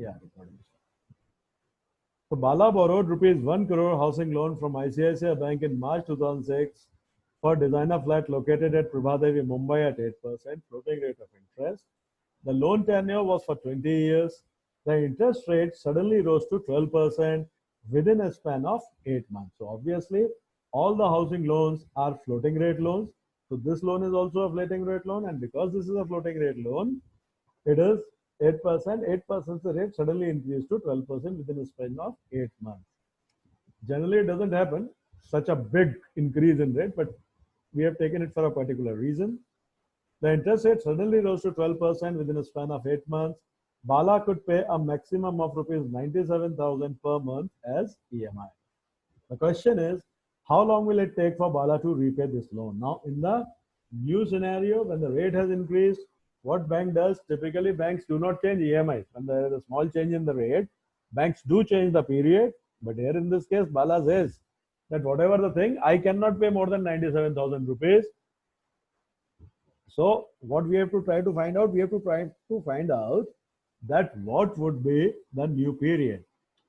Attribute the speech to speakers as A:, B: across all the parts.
A: Yeah, recording. So Bala borrowed rupees 1 crore housing loan from ICICI Bank in March 2006 for designer flat located at Prabhadevi, Mumbai at 8% floating rate of interest. The loan tenure was for 20 years. The interest rate suddenly rose to 12% within a span of 8 months. So obviously, all the housing loans are floating rate loans. So this loan is also a floating rate loan, and because this is a floating rate loan, it is 8%. 8% the rate suddenly increased to 12% within a span of 8 months. Generally, it doesn't happen such a big increase in rate, but we have taken it for a particular reason. The interest rate suddenly rose to 12% within a span of 8 months. Bala could pay a maximum of rupees 97,000 per month as EMI. The question is, how long will it take for Bala to repay this loan? Now, in the new scenario, when the rate has increased, what bank does? Typically, banks do not change EMI. When there is a small change in the rate, banks do change the period. But here in this case, Bala says that whatever the thing, I cannot pay more than 97,000 rupees. So what we have to try to find out, we have to try to find out that what would be the new period.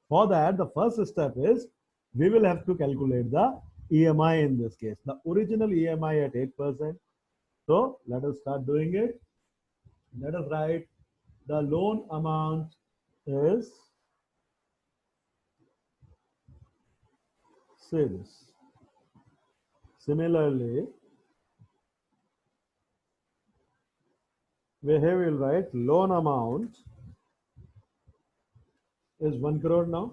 A: For that, the first step is we will have to calculate the EMI in this case, the original EMI at 8%. So let us start doing it. Let us write the loan amount is, say this. Similarly, we here will write loan amount is 1 crore now.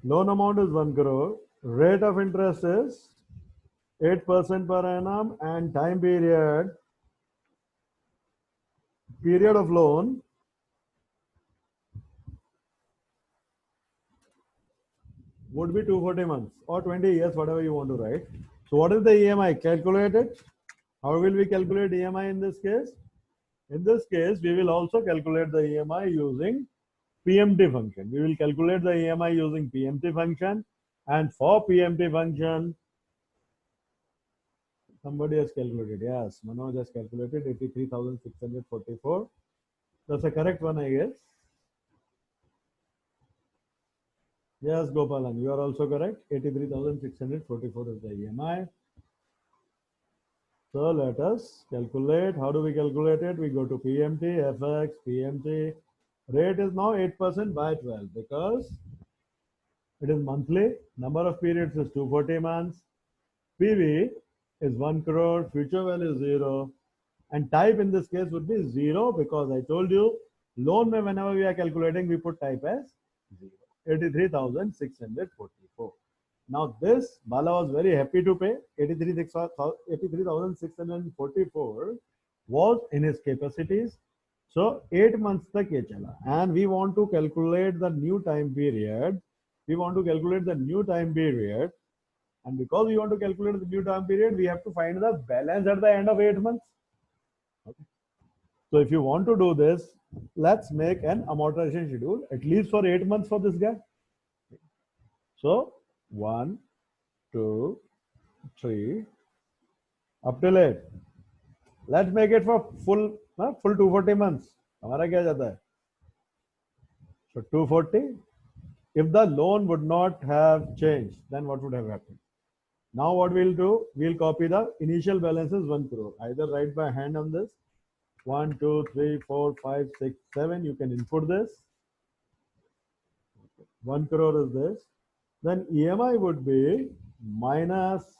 A: Loan amount is 1 crore. Rate of interest is 8% per annum, and time period of loan would be 240 months or 20 years, whatever you want to write. So what is the EMI? Calculate it. How will we calculate EMI in this case? In this case, we will also calculate the EMI using PMT function. We will calculate the EMI using PMT function, and for PMT function, somebody has calculated. Yes, Manoj has calculated 83,644. That's the correct one, I guess. Yes, Gopalan, you are also correct. 83,644 is the EMI. So let us calculate. How do we calculate it? We go to PMT, FX, PMT. Rate is now 8% by 12 because it is monthly. Number of periods is 240 months. PV is 1 crore. Future value is 0. And type in this case would be 0 because I told you loan mein whenever we are calculating, we put type as 0. 83,644. Now this Bala was very happy to pay. 83,644 was in his capacities. So 8 months tak ye chala, and we want to calculate the new time period. And because we want to calculate the new time period, we have to find the balance at the end of 8 months. Okay. So if you want to do this, let's make an amortization schedule at least for 8 months for this guy. So 1, 2, 3, up till 8. Let's make it for full 240 months. हमारा क्या जाता है? So 240. If the loan would not have changed, then what would have happened? Now what we'll do, we'll copy the initial balance is 1 crore. Either write by hand on this. 1, 2, 3, 4, 5, 6, 7. You can input this. 1 crore is this. Then EMI would be minus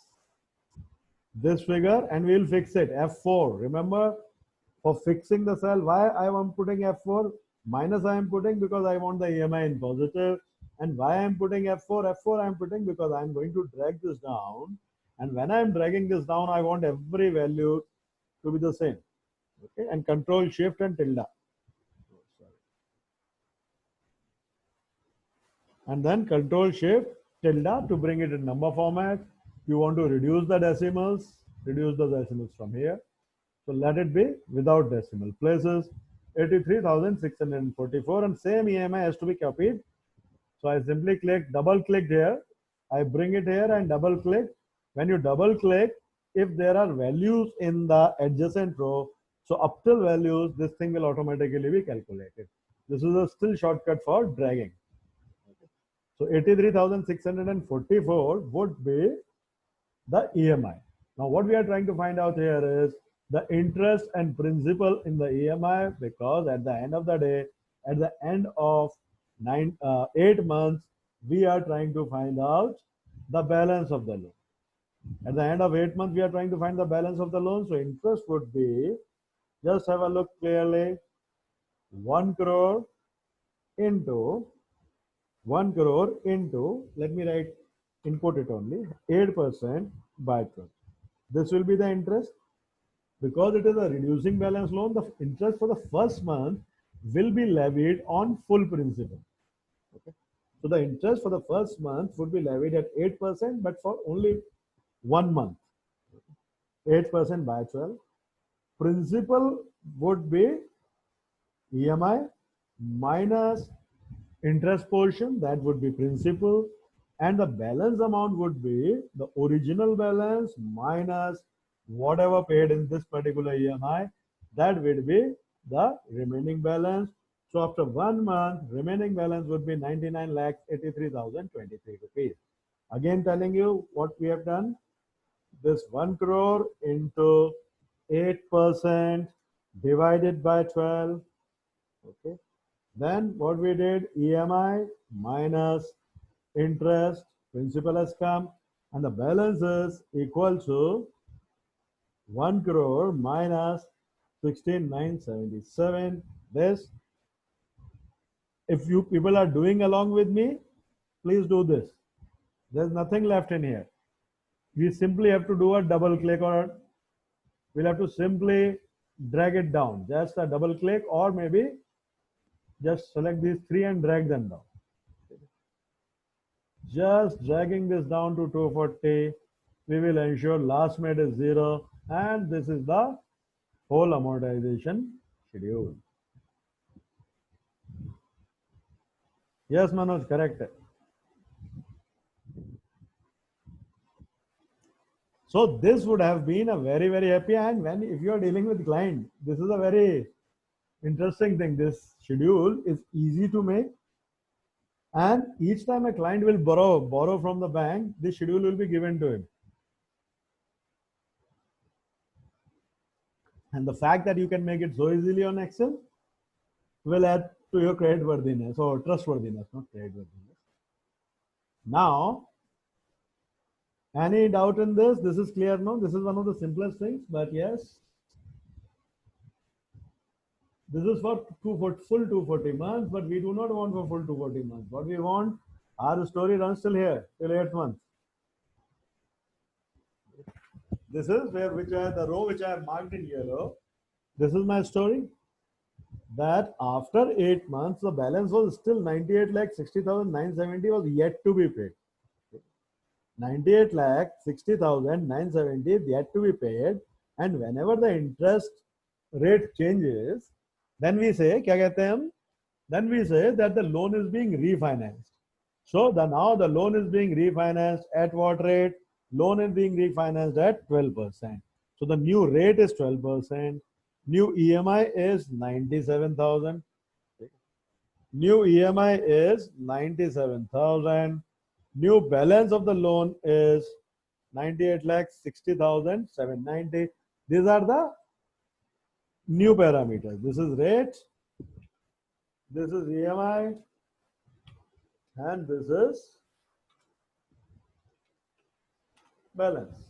A: this figure, and we'll fix it. F4. Remember, for fixing the cell, why I am putting F4? Minus I am putting because I want the EMI in positive. And why I am putting F4? F4 I am putting because I am going to drag this down. And when I am dragging this down, I want every value to be the same. Okay, and Control Shift and tilde. And then Control Shift tilde to bring it in number format. You want to reduce the decimals from here. So let it be without decimal places. 83,644, and same EMI has to be copied. So I simply double click here. I bring it here and double click. When you double click, if there are values in the adjacent row, So up till values, this thing will automatically be calculated. This is a still shortcut for dragging. So 83,644 would be the EMI. Now what we are trying to find out here is the interest and principal in the EMI, because at the end of the day, at the end of 8 months, we are trying to find out the balance of the loan. At the end of 8 months, we are trying to find the balance of the loan. So interest would be, just have a look clearly, 1 crore into 1 crore into, let me write, input it only, 8% by 12. This will be the interest. Because it is a reducing balance loan, the interest for the first month will be levied on full principal. Okay. So the interest for the first month would be levied at 8%, but for only 1 month. 8% by 12. Principal would be EMI minus interest portion, that would be principal, and the balance amount would be the original balance minus whatever paid in this particular EMI, that would be the remaining balance. So after 1 month, remaining balance would be 99,83,023 rupees. Again telling you what we have done. This 1 crore into 8% divided by 12. Okay. Then what we did, EMI minus interest, principal has come, and the balance is equal to 1 crore minus 16,977. This, if you people are doing along with me, please do this. There's nothing left in here. We simply have to do a double click, or we'll have to simply drag it down. Just a double click, or maybe just select these 3 and drag them down. Just dragging this down to 240, we will ensure last made is 0, and this is the whole amortization schedule. Yes, Manoj, correct. So this would have been a very, very happy, and when if you are dealing with client, this is a very interesting thing. This schedule is easy to make, and each time a client will borrow from the bank, this schedule will be given to him. And the fact that you can make it so easily on Excel will add to your creditworthiness or trustworthiness, not creditworthiness. Now, any doubt in this? This is clear now. This is one of the simplest things, but yes, this is for full 240 months, but we do not want for full 240 months. What we want, our story runs till here, till 8 months. This is where the row which I have marked in yellow. This is my story. That after 8 months, the balance was still 98,60,970 was yet to be paid. 98,60,970 yet to be paid, and whenever the interest rate changes, then we say, then we say that the loan is being refinanced. So now the loan is being refinanced at what rate? Loan is being refinanced at 12%. So the new rate is 12%. New EMI is 97,000. New EMI is 97,000. New balance of the loan is 98,60,790. These are the new parameters. This is rate, this is EMI, and this is balance.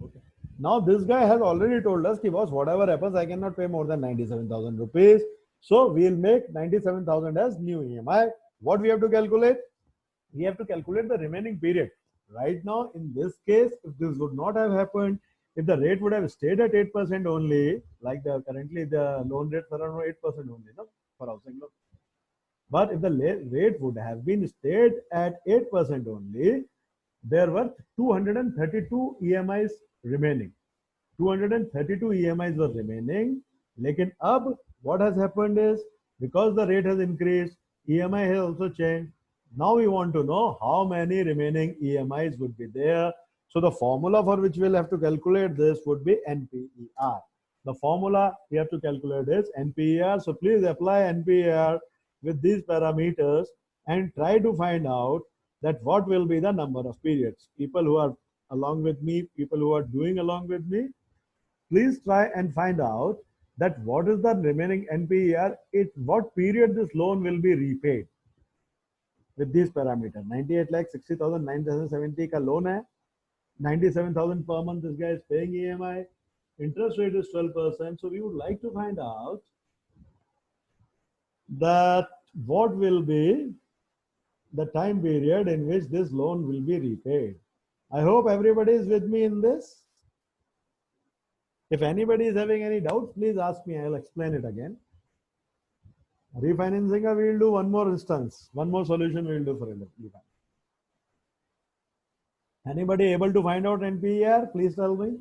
A: Okay. Now this guy has already told us, boss, whatever happens, I cannot pay more than 97,000 rupees. So we'll make 97,000 as new EMI. What we have to calculate? We have to calculate the remaining period. Right now, in this case, if this would not have happened, if the rate would have stayed at 8% only, like currently the loan rates are around 8% only, no, for housing loan. But if the rate would have been stayed at 8% only, there were 232 EMIs remaining. 232 EMIs were remaining. Lekin ab, what has happened is, because the rate has increased, EMI has also changed. Now we want to know how many remaining EMIs would be there. So the formula for which we'll have to calculate this would be NPER. The formula we have to calculate is NPER. So please apply NPER with these parameters and try to find out that what will be the number of periods. People who are along with me, people who are doing along with me, please try and find out that what is the remaining NPER, what period this loan will be repaid with these parameters. 98 lakh 60,000 9,070 का loan है, 97,000 per month this guy is paying EMI, interest rate is 12%. So we would like to find out that what will be the time period in which this loan will be repaid. I hope everybody is with me in this. If anybody is having any doubts, please ask me. I will explain it again. Refinancing, we will do one more instance, one more solution we will do for it. Anybody able to find out NPER? Please tell me.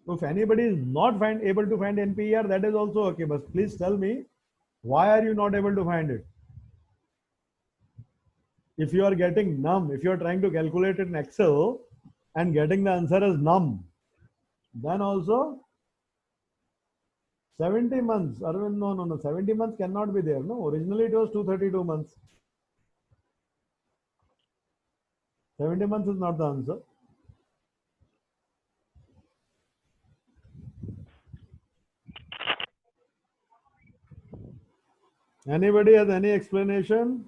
A: If anybody is not able to find NPER, that is also okay. But please tell me, why are you not able to find it? If you are getting num, if you are trying to calculate it in Excel and getting the answer as num, then also 70 months. Arvind, no. 70 months cannot be there. No, originally it was 232 months. 70 months is not the answer. Anybody has any explanation?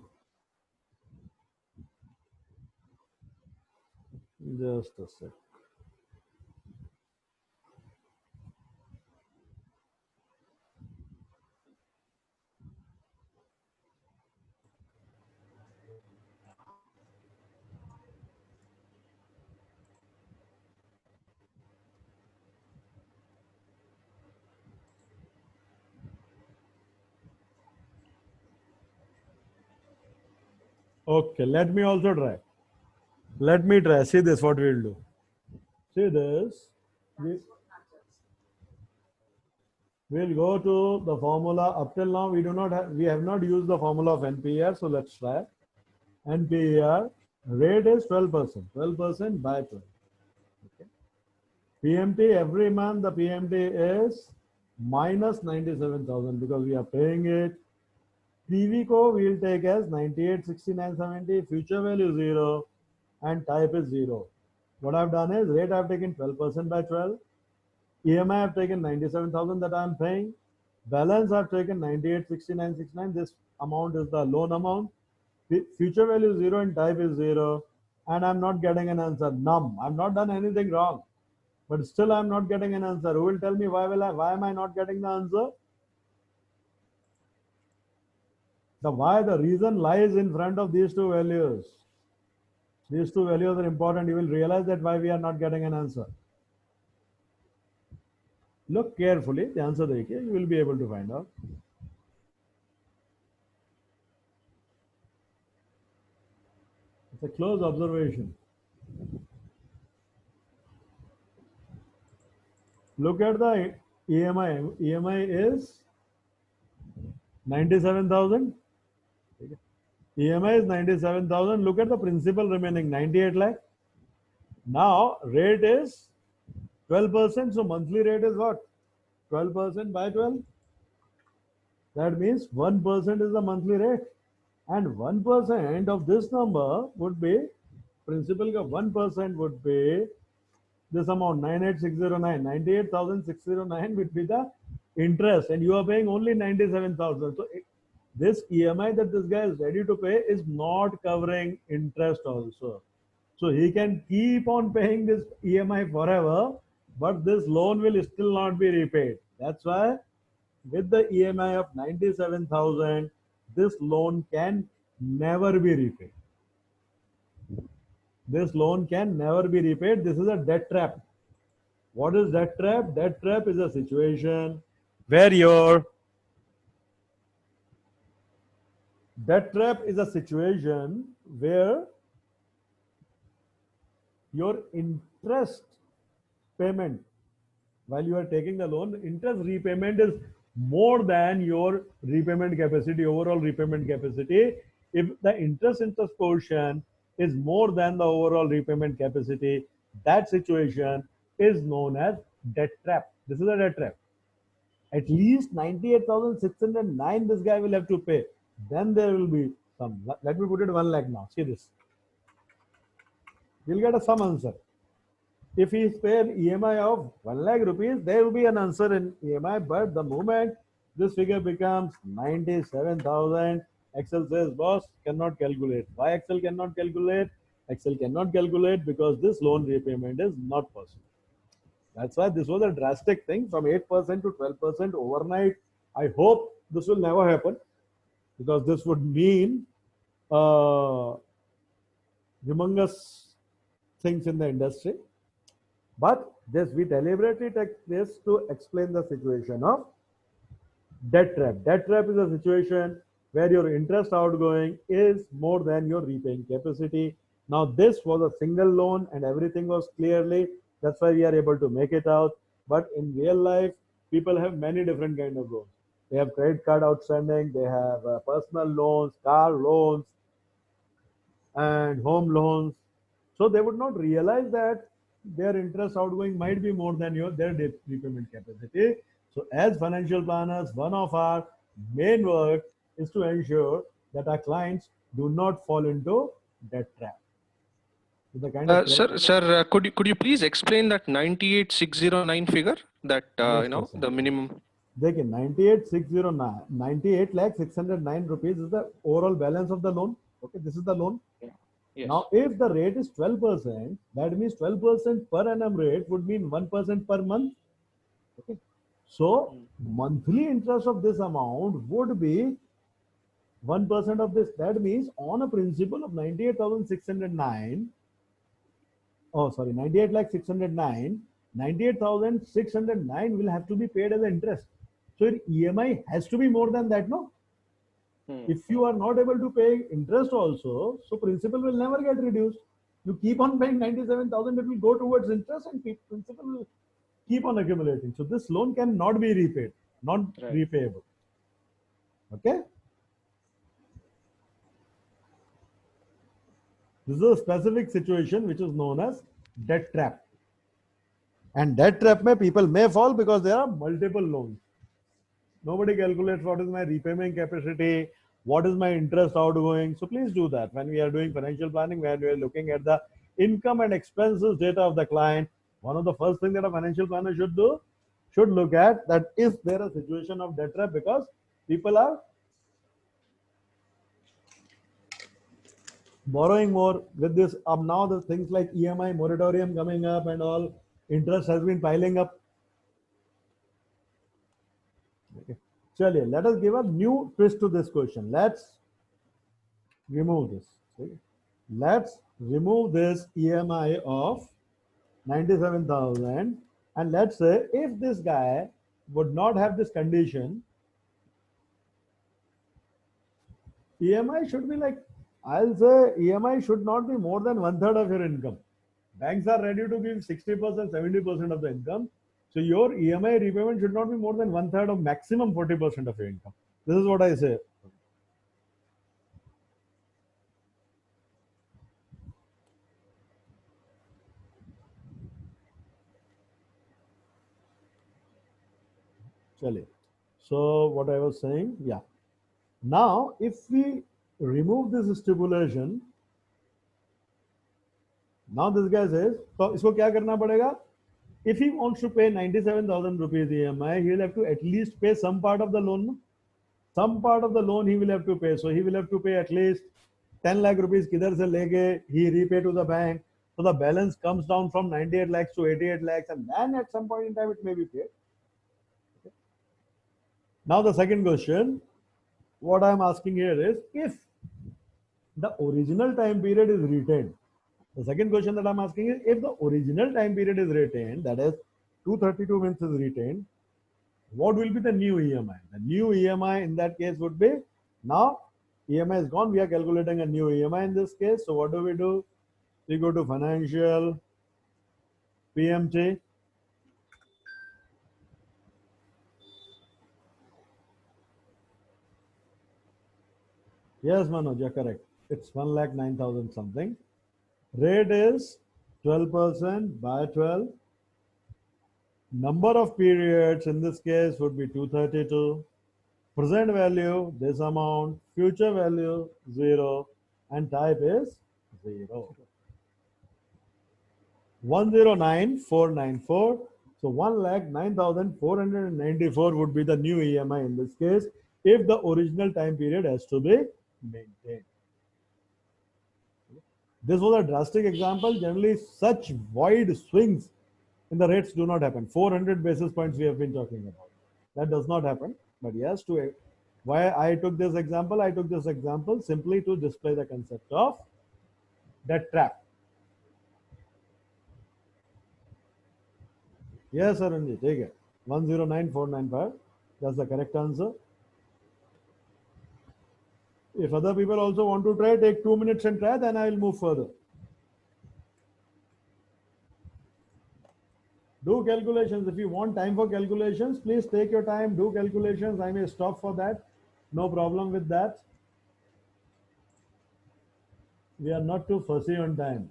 A: Just a sec. Okay, let me also try. Let me try. See this, what we will do. See this. We'll go to the formula. Up till now, we have not used the formula of NPER. So let's try. NPER rate is 12%. 12% by 12. Okay. PMT every month the PMT is minus 97,000 because we are paying it. PV co we'll take as 98, 69, 70. Future value 0 and type is 0. What I've done is rate I've taken 12% by 12. EMI I've taken 97,000 that I'm paying. Balance I've taken 98, 69, 69. This amount is the loan amount. Future value 0 and type is 0. And I'm not getting an answer. Num. I've not done anything wrong. But still I'm not getting an answer. Who will tell me why am I not getting the answer? The reason lies in front of these two values. These two values are important. You will realize that why we are not getting an answer. Look carefully, the answer you will be able to find out. It's a close observation. Look at the EMI. EMI is 97,000. EMI is 97,000. Look at the principal remaining 98 lakh. Now rate is 12%. So monthly rate is what? 12% by 12. That means 1% is the monthly rate. And 1% of this number would be, principal ka 1% would be this amount 98,609. 98,609 would be the interest, and you are paying only 97,000. So this EMI that this guy is ready to pay is not covering interest also. So he can keep on paying this EMI forever, but this loan will still not be repaid. That's why with the EMI of 97,000, this loan can never be repaid. This loan can never be repaid. This is a debt trap. What is debt trap? Debt trap is a situation where your debt trap is a situation where your interest payment, while you are taking the loan, interest repayment is more than your repayment capacity, overall repayment capacity. If the interest portion is more than the overall repayment capacity, that situation is known as debt trap. This is a debt trap. At least 98,609 this guy will have to pay. Then there will be some. Let me put it 1 lakh now. See this. We'll get a some answer. If he is paid EMI of 1 lakh rupees, there will be an answer in EMI. But the moment this figure becomes 97,000, Excel says, boss, cannot calculate. Why Excel cannot calculate? Excel cannot calculate because this loan repayment is not possible. That's why this was a drastic thing from 8% to 12% overnight. I hope this will never happen because this would mean humongous things in the industry. But this we deliberately take this to explain the situation of debt trap. Debt trap is a situation where your interest outgoing is more than your repaying capacity. Now this was a single loan and everything was clearly, that's why we are able to make it out. But in real life, people have many different kind of loans. They have credit card outstanding, they have personal loans, car loans, and home loans. So they would not realize that their interest outgoing might be more than their debt repayment capacity. So as financial planners, one of our main work is to ensure that our clients do not fall into debt trap. So the kind of
B: Sir, could you please explain that 98,609 figure, that
A: yes,
B: the minimum?
A: देखिए 98,609 98 lakh 609 rupees is the overall balance of the loan. Okay, this is the loan.
B: Yes.
A: Now, if the rate is 12%, that means 12% per annum rate would mean 1% per month. Okay. So, monthly interest of this amount would be 1% of this. That means on a principal of 98,609, oh, sorry, 98 lakh 609, 98,609 will have to be paid as interest. So, your EMI has to be more than that, no? If you are not able to pay interest also, so principal will never get reduced. You keep on paying 97,000, it will go towards interest and principal will keep on accumulating. So this loan cannot be repaid, not repayable. Okay? This is a specific situation which is known as debt trap. And debt trap may people may fall because there are multiple loans. Nobody calculates what is my repayment capacity, what is my interest outgoing. So please do that when we are doing financial planning, when we are looking at the income and expenses data of the client. One of the first things that a financial planner should do, should look at that is there a situation of debt trap because people are borrowing more with this. Now the things like EMI moratorium coming up and all, interest has been piling up. Okay. Chaliye, let us give a new twist to this question. Let's remove this. Okay. Let's remove this EMI of 97,000 and let's say if this guy would not have this condition, EMI should be like, I'll say EMI should not be more than 1/3 of your income. Banks are ready to give 60%, 70% of the income. So your EMI repayment should not be more than 1/3 of maximum 40% of your income. This is what I say. Chale. So what I was saying, yeah. Now, if we remove this stipulation, now this guy says, so इसको क्या करना पड़ेगा? If he wants to pay 97,000 rupees EMI, he will have to at least pay some part of the loan. Some part of the loan he will have to pay. So he will have to pay at least 10 lakh rupees किधर से लेके he repay to the bank. So the balance comes down from 98 lakhs to 88 lakhs and then at some point in time it may be paid. Okay. Now the second question, what I am asking here is if the original time period is retained. The second question that I'm asking is if the original time period is retained, that is 232 months is retained, what will be the new EMI? The new EMI in that case would be, now EMI is gone, we are calculating a new EMI in this case. So what do? We go to financial, PMT. Yes, Manoj, you're correct. It's 1,09,000 something. Rate is 12% by 12. Number of periods in this case would be 232. Present value, this amount. Future value, 0. And type is 0. 109494. So 1,09,494 would be the new EMI in this case if the original time period has to be maintained. This was a drastic example. Generally, such wide swings in the rates do not happen. 400 basis points we have been talking about. That does not happen. But yes, why I took this example? I took this example simply to display the concept of that trap. Yes, Arunji, take it. 109495. That's the correct answer. If other people also want to try, take 2 minutes and try, then I will move further. Do calculations. If you want time for calculations, please take your time, do calculations. I may stop for that. No problem with that. We are not too fussy on time.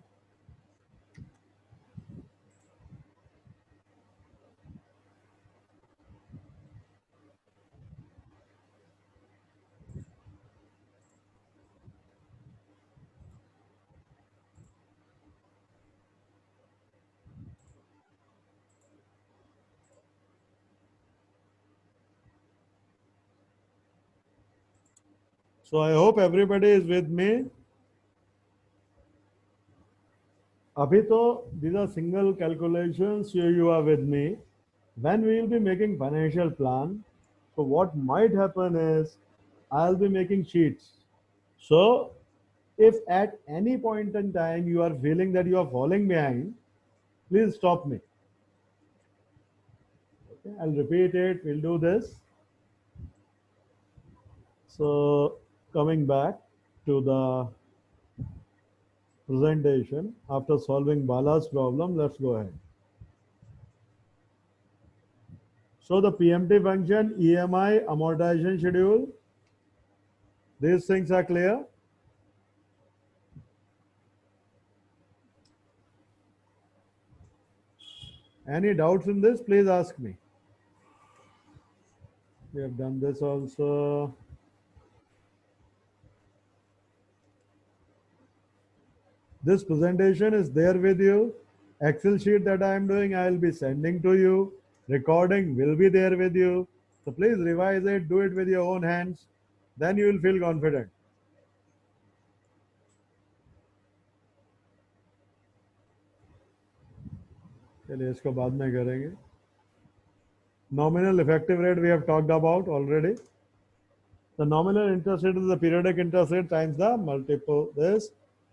A: So I hope everybody is with me. Abhi to, these are single calculations. You are with me. When we will be making financial plan, so what might happen is I'll be making sheets. So if at any point in time you are feeling that you are falling behind, please stop me. Okay, I'll repeat it. We'll do this. So coming back to the presentation after solving Bala's problem, let's go ahead. So the PMT function, EMI, amortization schedule, these things are clear. Any doubts in this, please ask me. We have done this also. This presentation is there with you. Excel sheet that I am doing, I will be sending to you. Recording will be there with you. So please revise it, do it with your own hands. Then you will feel confident. चलिए इसको बाद में करेंगे. Nominal effective rate we have talked about already. The nominal interest rate is the periodic interest rate times the multiple this.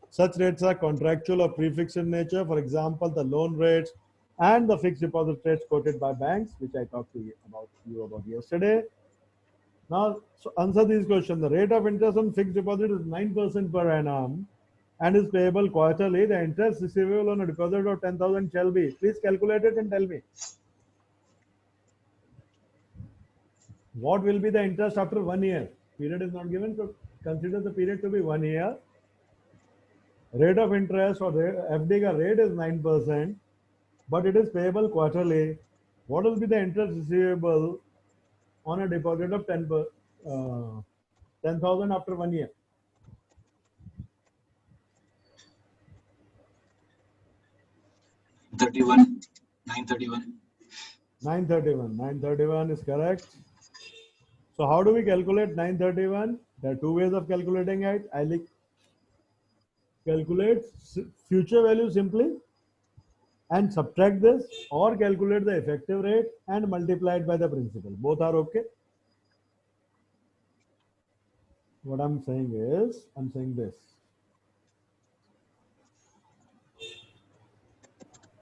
A: Such rates are contractual or prefixed in nature. For example, the loan rates and the fixed deposit rates quoted by banks, which I talked to you about yesterday. Now, so answer these questions. The rate of interest on fixed deposit is 9% per annum and is payable quarterly. The interest receivable on a deposit of 10,000 shall be. Please calculate it and tell me. What will be the interest after 1 year? Period is not given, so consider the period to be 1 year. Rate of interest or FD ka rate is 9%, but it is payable quarterly. What will be the interest receivable on a deposit of 10,000 after 1 year?
C: $931.
A: 931 is correct. So how do we calculate 931? There are two ways of calculating it. I calculate future value simply and subtract this, or calculate the effective rate and multiply it by the principal. Both are okay. What I'm saying is, I'm saying this.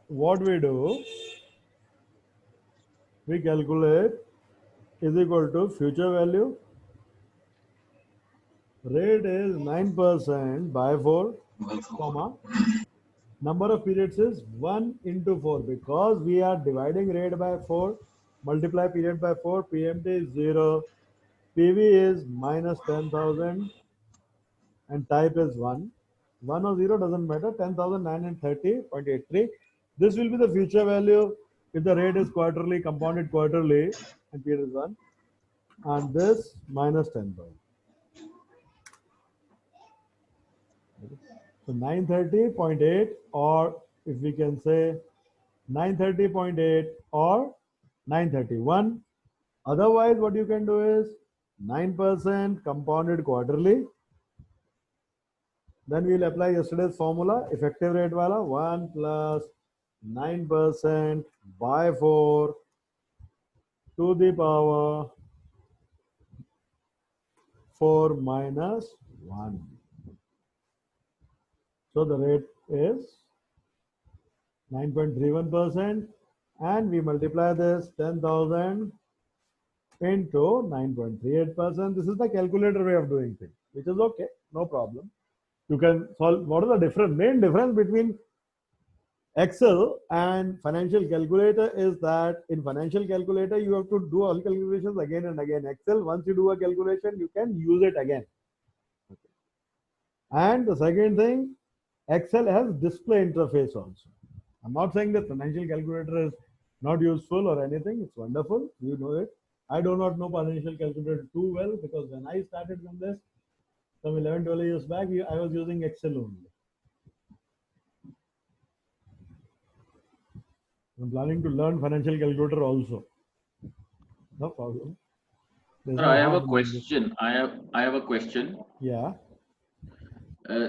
A: What we do, we calculate is equal to future value. Rate is 9% by 4, comma. Number of periods is 1 into 4 because we are dividing rate by 4, multiply period by 4, PMT is 0, PV is minus 10,000 and type is 1. 1 or 0 doesn't matter, 10,930.83. This will be the future value. if the rate is quarterly, compounded quarterly, and period is 1, and this minus 10,000. So 930.8, or if we can say 930.8 or 931. Otherwise, what you can do is 9% compounded quarterly. Then we'll apply yesterday's formula, effective rate wala 1 plus 9% by 4 to the power 4 minus 1. So the rate is 9.31%, and we multiply this 10,000 into 9.38%. This is the calculator way of doing things, which is okay, no problem. You can solve. What is the difference? Main difference between Excel and financial calculator is that in financial calculator you have to do all calculations again and again. Excel, once you do a calculation, you can use it again. Okay. And the second thing, Excel has display interface also. I'm not saying that financial calculator is not useful or anything. It's wonderful. You know it. I do not know financial calculator too well, because when I started from this, some 11, 12 years back, I was using Excel only. I'm planning to learn financial calculator also. No problem. There's
D: Sir,
A: no
D: I have a
A: harm in doing this.
D: question. I have a question.
A: Yeah.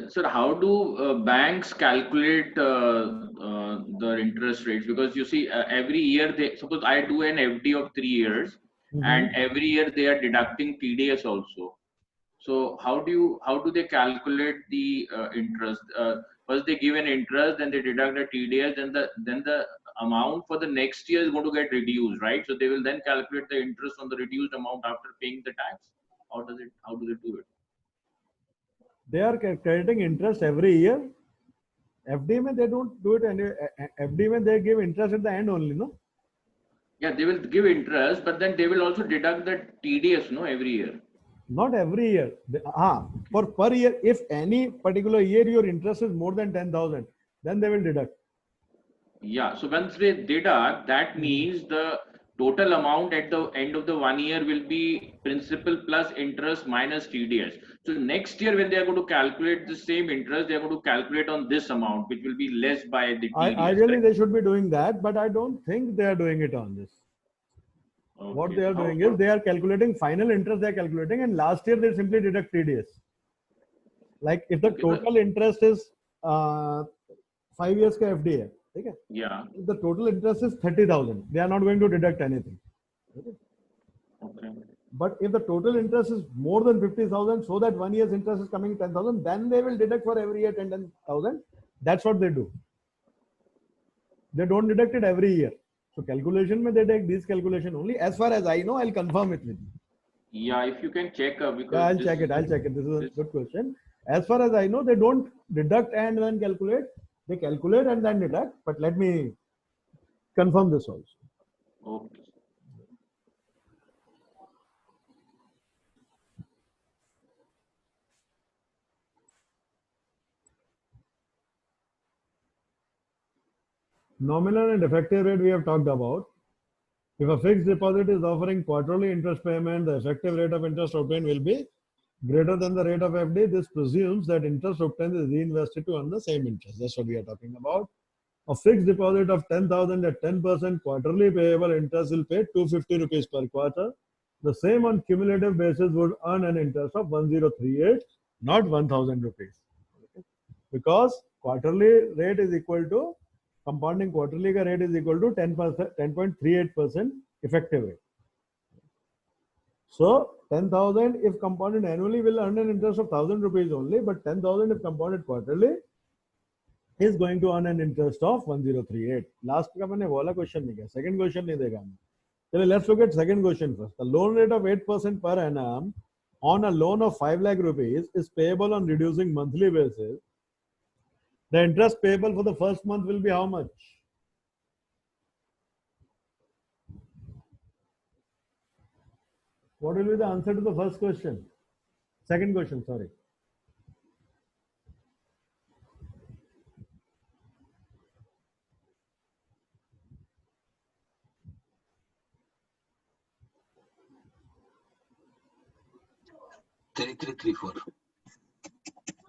D: Sir, how do banks calculate the interest rates? Because you see, every year they suppose I do an FD of 3 years, and every year they are deducting TDS also. So how do they calculate the interest? First they give an interest, then they deduct the TDS, then the amount for the next year is going to get reduced, right? So they will then calculate the interest on the reduced amount after paying the tax. How do they do it?
A: They are crediting interest every year. FD mein they don't do it anyway. FD mein they give interest at the end only, no?
D: Yeah, they will give interest, but then they will also deduct the TDS, no, every year.
A: Not every year. For per year, if any particular year your interest is more than 10,000, then they will deduct.
D: Yeah, so once they deduct, that means the total amount at the end of the 1 year will be principal plus interest minus TDS. So next year when they are going to calculate the same interest, they are going to calculate on this amount, which will be less by the TDS.
A: Ideally, they should be doing that, but I don't think they are doing it on this.
D: Okay.
A: What they are doing is they are calculating final interest, they are calculating, and last year they simply deduct TDS. Like if the total interest is 5 years ka FD hai, okay?
D: Yeah.
A: If the total interest is 30,000, they are not going to deduct anything.
D: Okay.
A: But if the total interest is more than 50,000, so that 1 year's interest is coming 10,000, then they will deduct for every year 10,000. That's what they do. They don't deduct it every year. So calculation mein they take this calculation only. As far as I know, I'll confirm it with you.
D: Yeah, if you can check because
A: Yeah, I'll check it. This is a good question. As far as I know, they don't deduct and then calculate. They calculate and then deduct. But let me confirm this also.
D: Okay.
A: Nominal and effective rate we have talked about. If a fixed deposit is offering quarterly interest payment, the effective rate of interest obtained will be greater than the rate of FD. This presumes that interest obtained is reinvested to earn the same interest. That's what we are talking about. A fixed deposit of 10,000 at 10% quarterly payable interest will pay 250 rupees per quarter. The same on cumulative basis would earn an interest of 1038, not 1,000 rupees. Because quarterly rate is equal to compounding quarterly ka rate is equal to 10.38% effective rate. So 10,000 if compounded annually will earn an interest of 1,000 rupees only, but 10,000 if compounded quarterly is going to earn an interest of 1038. Last ka maine wala question nahi kiya. Second question nahi dekha. So let's look at second question first. The loan rate of 8% per annum on a loan of 5 lakh rupees is payable on reducing monthly basis. The interest payable for the first month will be how much? What will be the answer to the first question? Second question, sorry.
C: 3334.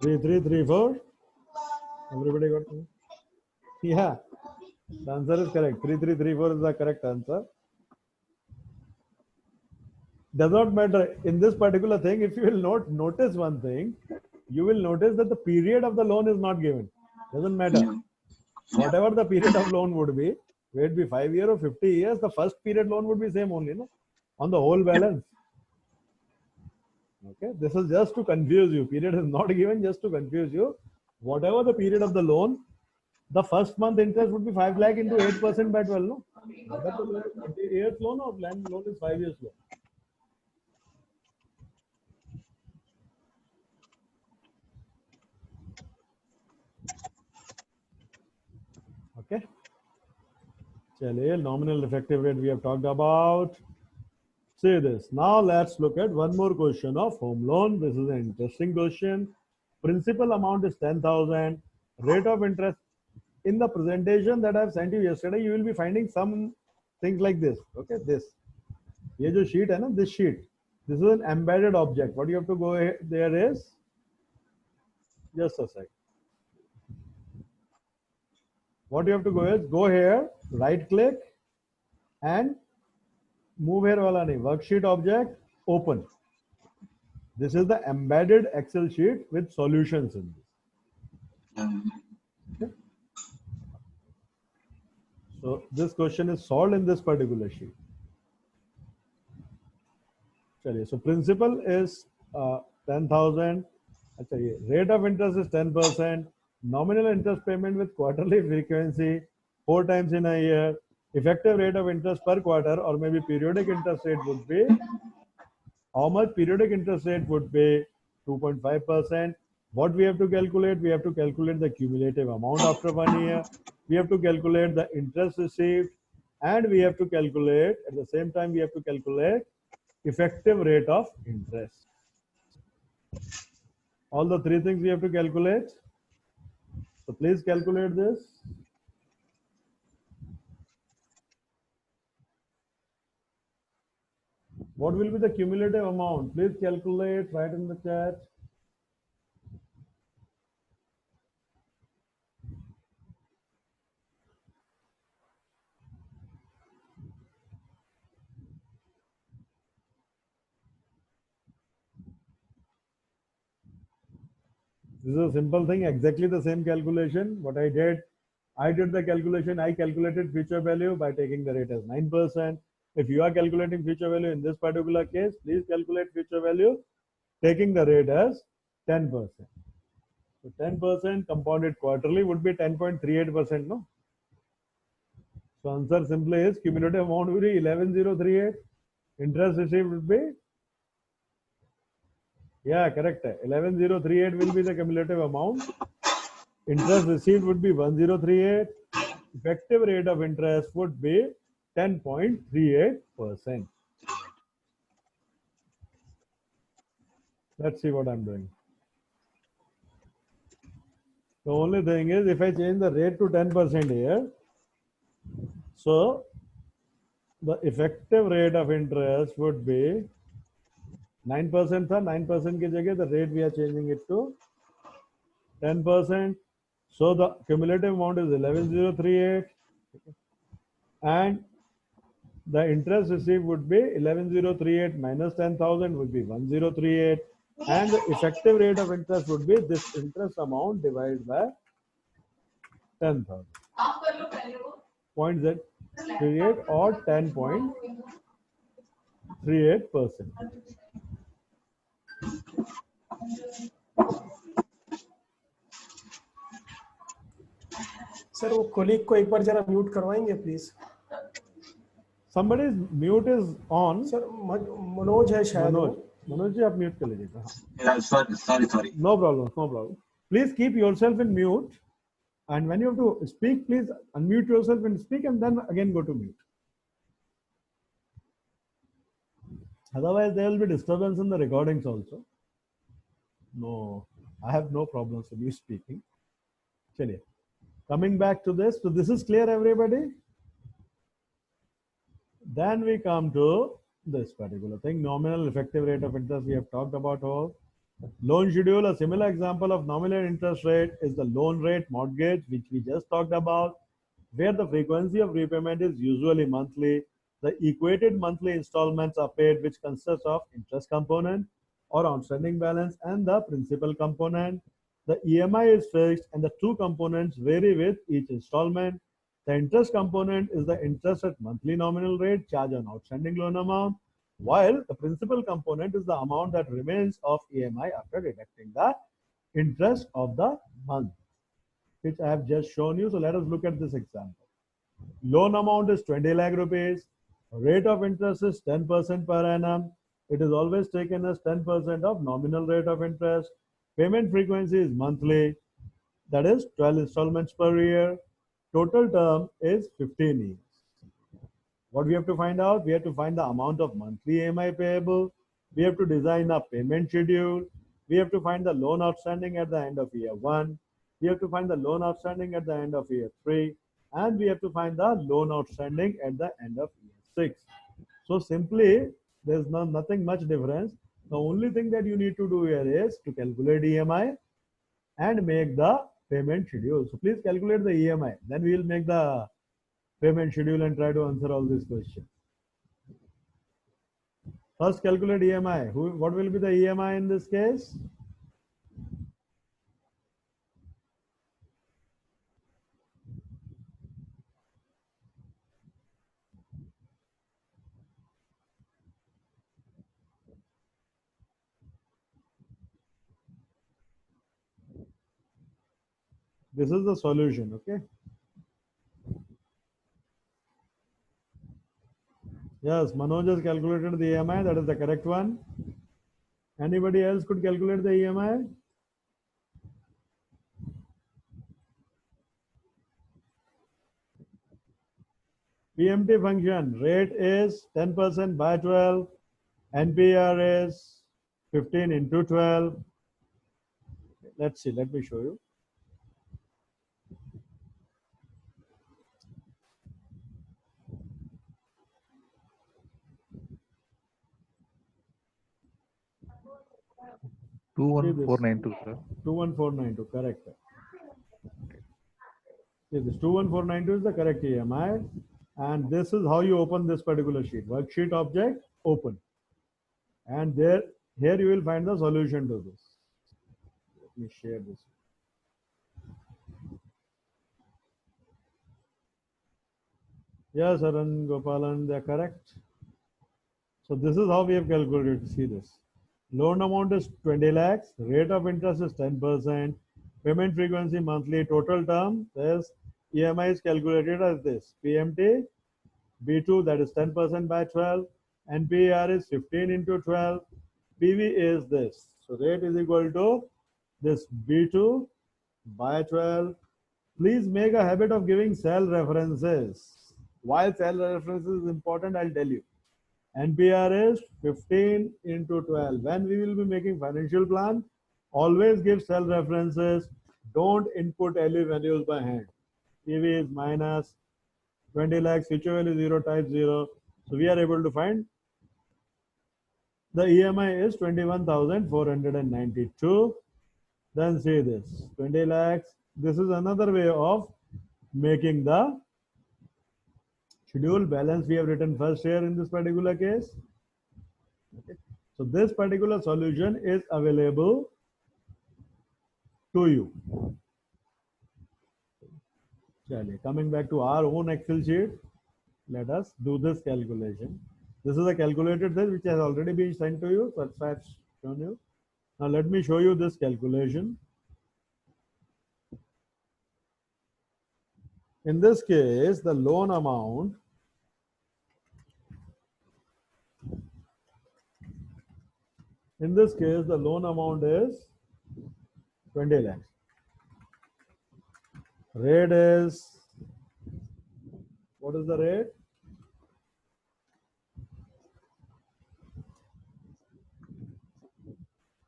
A: 3334. Everybody got me? Yeah, the answer is correct. 3334 is the correct answer. Does not matter in this particular thing. If you will not notice one thing, you will notice that the period of the loan is not given. Doesn't matter.
C: Yeah.
A: Whatever the period of loan would be, whether it be 5 years or 50 years, the first period loan would be same only, no? On the whole balance. Okay, this is just to confuse you. Period is not given just to confuse you. Whatever the period of the loan, the first month interest would be 5 lakh into 8% by 12, no? Whether the loan is 20 years loan or land loan is 5 years loan. Okay. Chale, nominal effective rate we have talked about. See this. Now let's look at one more question of home loan. This is an interesting question. Principal amount is 10,000. Rate of interest. In the presentation that I have sent you yesterday, you will be finding some things like this. Okay, this. ये जो sheet है ना, this sheet. This is an embedded object. What you have to go there is, just a sec. What you have to go is, go here, right click, and move here wala nahi, worksheet object, open. This is the embedded Excel sheet with solutions in this. Okay. So this question is solved in this particular sheet. So principal is 10,000. Rate of interest is 10%. Nominal interest payment with quarterly frequency 4 times in a year. Effective rate of interest per quarter or maybe periodic interest rate would be, how much periodic interest rate would be 2.5%. What we have to calculate? We have to calculate the cumulative amount after 1 year. We have to calculate the interest received, and we have to calculate, at the same time, we have to calculate effective rate of interest. All the 3 things we have to calculate. So please calculate this. What will be the cumulative amount? Please calculate, write in the chat. This is a simple thing, exactly the same calculation. What I did the calculation, I calculated future value by taking the rate as 9%. If you are calculating future value in this particular case, please calculate future value taking the rate as 10%. So 10% compounded quarterly would be 10.38%, no? So answer simply is cumulative amount will be 11,038. Interest received would be, yeah, correct. 11,038 will be the cumulative amount. Interest received would be 1038. Effective rate of interest would be 10.38%. Let's see what I'm doing. The only thing is, if I change the rate to 10% here, so the effective rate of interest would be 9%. 9% ki jagah, the rate we are changing it to 10%. So the cumulative amount is 11,038, and the interest received would be 11,038 minus 10,000 would be 1,038, and the effective rate of interest would be this interest amount divided by 10,000. 0.38 or 10.38%.
E: Sir वो colleague को एक बार जरा mute करवाएंगे please.
A: Somebody's mute is on.
E: Sir Manoj है शायद.
A: मनोज जी आप mute कर लीजिएगा.
C: Yeah, sorry.
A: No problem. Please keep yourself in mute, and when you have to speak, please unmute yourself and speak, and then again go to mute. Otherwise, there will be disturbance in the recordings also. No, I have no problems with you speaking. Chaliye. Coming back to this, so this is clear, everybody? Then we come to this particular thing, nominal effective rate of interest. We have talked about all. Loan schedule, a similar example of nominal interest rate is the loan rate mortgage, which we just talked about, where the frequency of repayment is usually monthly. The equated monthly installments are paid, which consists of interest component or outstanding balance and the principal component. The EMI is fixed and the two components vary with each installment. The interest component is the interest at monthly nominal rate charged on outstanding loan amount, while the principal component is the amount that remains of EMI after deducting the interest of the month, which I have just shown you. So let us look at this example. Loan amount is 20 lakh rupees. Rate of interest is 10% per annum. It is always taken as 10% of nominal rate of interest. Payment frequency is monthly. That is 12 installments per year. Total term is 15 years. What we have to find out? We have to find the amount of monthly EMI payable. We have to design a payment schedule. We have to find the loan outstanding at the end of year 1. We have to find the loan outstanding at the end of year 3. And we have to find the loan outstanding at the end of year 6. So simply, there's nothing much difference. The only thing that you need to do here is to calculate EMI and make the payment schedule. So please calculate the EMI. Then we will make the payment schedule and try to answer all these questions. First, calculate EMI. What will be the EMI in this case? This is the solution, okay? Yes, Manoj has calculated the EMI. That is the correct one. Anybody else could calculate the EMI? PMT function, rate is 10% by 12. NPR is 15 into 12. Let's see, let me show you.
F: Two one four nine two, sir.
A: 21492, correct. Yes, this 21492 is the correct EMI. And this is how you open this particular sheet. Worksheet object, open. And here you will find the solution to this. Let me share this. Yes, Arun Gopalan, they are correct. So this is how we have calculated. See this. Loan amount is 20 lakhs. Rate of interest is 10%. Payment frequency monthly. Total term is EMI is calculated as this. PMT B2, that is 10% by 12. NPR is 15 into 12. PV is this. So rate is equal to this B2 by 12. Please make a habit of giving cell references. Why cell references is important, I'll tell you. NPR is 15 into 12. When we will be making financial plan, always give cell references. Don't input LE values by hand. PV is minus 20 lakhs, future value 0 type 0. So we are able to find the EMI is 21,492. Then see this 20 lakhs. This is another way of making the schedule balance. We have written first here in this particular case. Okay. So this particular solution is available to you. Coming back to our own Excel sheet, let us do this calculation. This is a calculated this which has already been sent to you. So that's why I've shown you. Now let me show you this calculation. In this case, the loan amount is 20 lakhs. Rate is, what is the rate?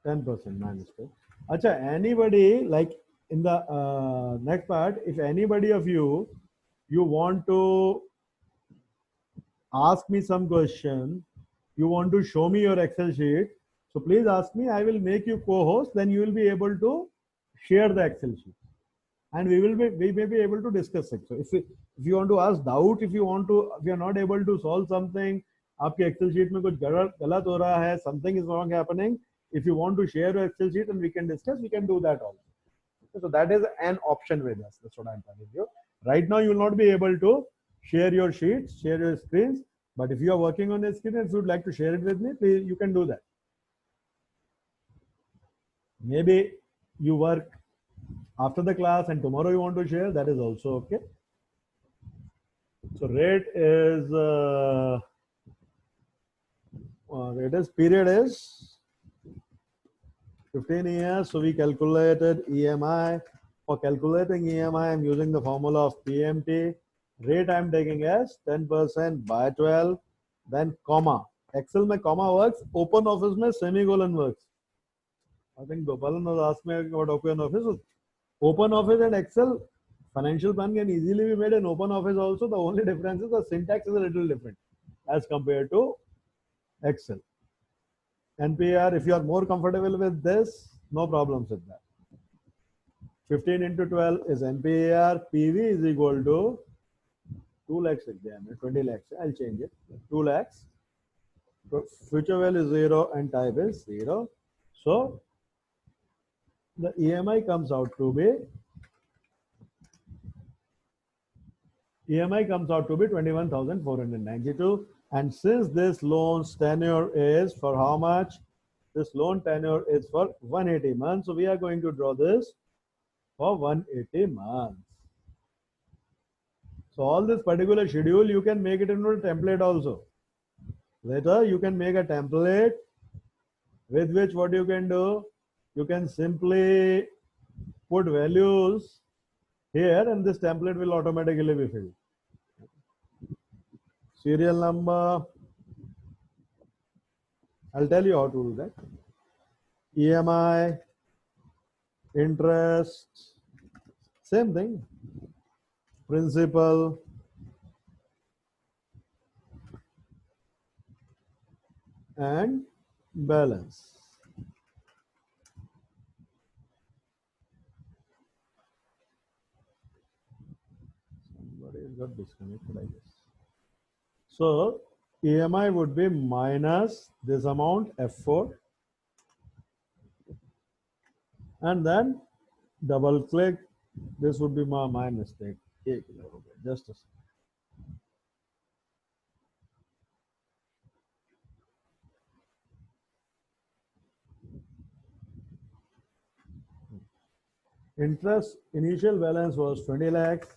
A: -10%, my mistake. Acha, anybody, like in the next part, if anybody of you want to ask me some question, you want to show me your Excel sheet, So please ask me, I will make you co-host, then you will be able to share the Excel sheet. And we may be able to discuss it. So if you want to ask doubt, if you are not able to solve something, आपके Excel sheet में कुछ गलत हो रहा है, something is wrong happening. If you want to share your Excel sheet and we can discuss, we can do that also. So that is an option with us. That's what I'm telling you. Right now, you will not be able to share your sheets, share your screens. But if you are working on a screen and if you would like to share it with me, please, you can do that. Maybe you work after the class and tomorrow you want to share, that is also okay. So rate is period is 15 years. So we calculated EMI. For calculating EMI, I'm using the formula of PMT. Rate I'm taking as 10% by 12, then comma. Excel में comma works, open office में semicolon works. I think Gopalan was asked me about open office. Open office and Excel financial plan can easily be made in open office also. The only difference is the syntax is a little different as compared to Excel. NPR, if you are more comfortable with this, no problems with that. 15 into 12 is NPAR. PV is equal to 2 lakhs again, 20 lakhs. I'll change it. 2 lakhs. Future value is 0 and type is 0. So the EMI comes out to be 21,492. And since this loan's tenure is for how much? This loan tenure is for 180 months. So we are going to draw this for 180 months. So all this particular schedule, you can make it into a template also. Later, you can make a template with which what you can do, you can simply put values here and this template will automatically be filled. Serial number, I'll tell you how to do that. EMI, interest, same thing. Principal, and balance. Somebody got disconnected, I guess. So EMI would be minus this amount F4 and then double click. This would be my mistake. Just a second. Interest initial balance was 20 lakhs.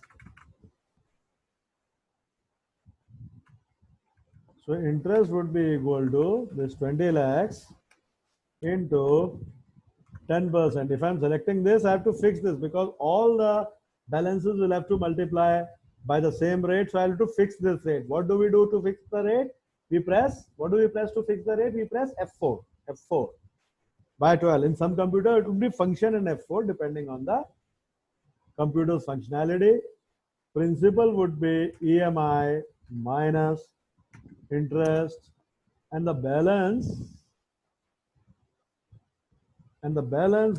A: So interest would be equal to this 20 lakhs into 10%. If I'm selecting this, I have to fix this because all the balances will have to multiply by the same rate. So I have to fix this rate. What do we do to fix the rate? We press, what do we press to fix the rate? We press F4 by 12. In some computer, it would be function in F4 depending on the computer's functionality. Principal would be EMI minus interest and the balance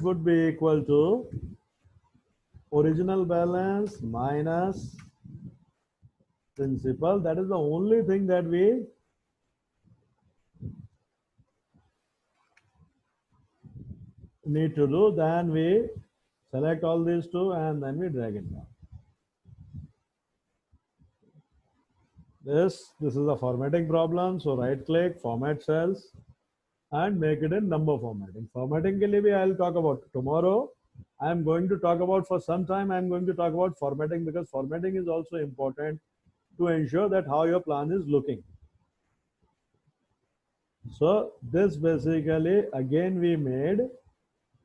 A: would be equal to original balance minus principal. That is the only thing that we need to do. Then we select all these two and then we drag it down. This is a formatting problem. So right click, format cells and make it in number formatting. Formatting ke liye bhi I'll talk about tomorrow. I'm going to talk about for some time. I'm going to talk about formatting because formatting is also important to ensure that how your plan is looking. So this basically again we made,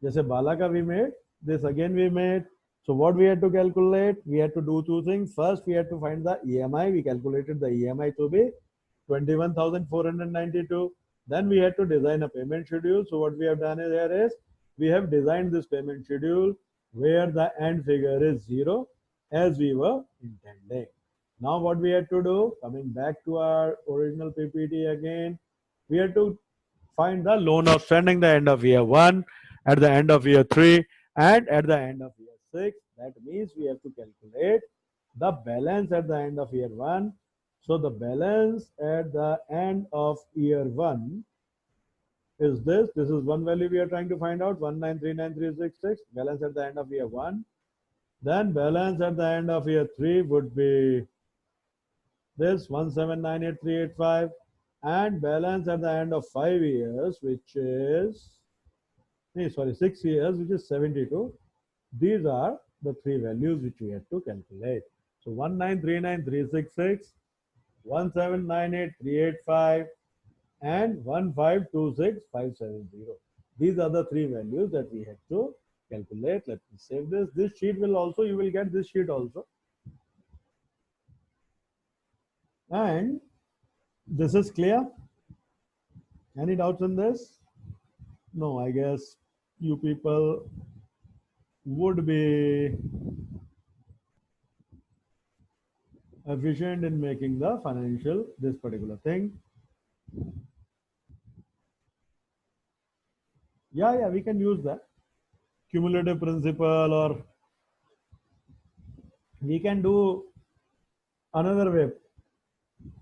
A: जैसे बाला का we made, this again we made. So what we had to calculate? We had to do two things. First, we had to find the EMI. We calculated the EMI to be 21,492. Then we had to design a payment schedule. So what we have done here is we have designed this payment schedule where the end figure is 0 as we were intending. Now what we had to do, coming back to our original PPT again, we had to find the loan outstanding the end of year 1, at the end of year 3, and at the end of year 6. That means we have to calculate the balance at the end of year 1. So the balance at the end of year 1 is this. This is one value we are trying to find out, 1939366, balance at the end of year 1. Then balance at the end of year 3 would be this 1798385, and balance at the end of 5 years, which is 6 years, which is 72. These are the three values which we have to calculate. So 1939366, 1798385, and 1526570. These are the three values that we have to calculate. Let me save this. This sheet will also, you will get this sheet also. And this is clear. Any doubts on this? No, I guess you people would be efficient in making the financial, this particular thing. Yeah, we can use that. Cumulative principal, or we can do another way.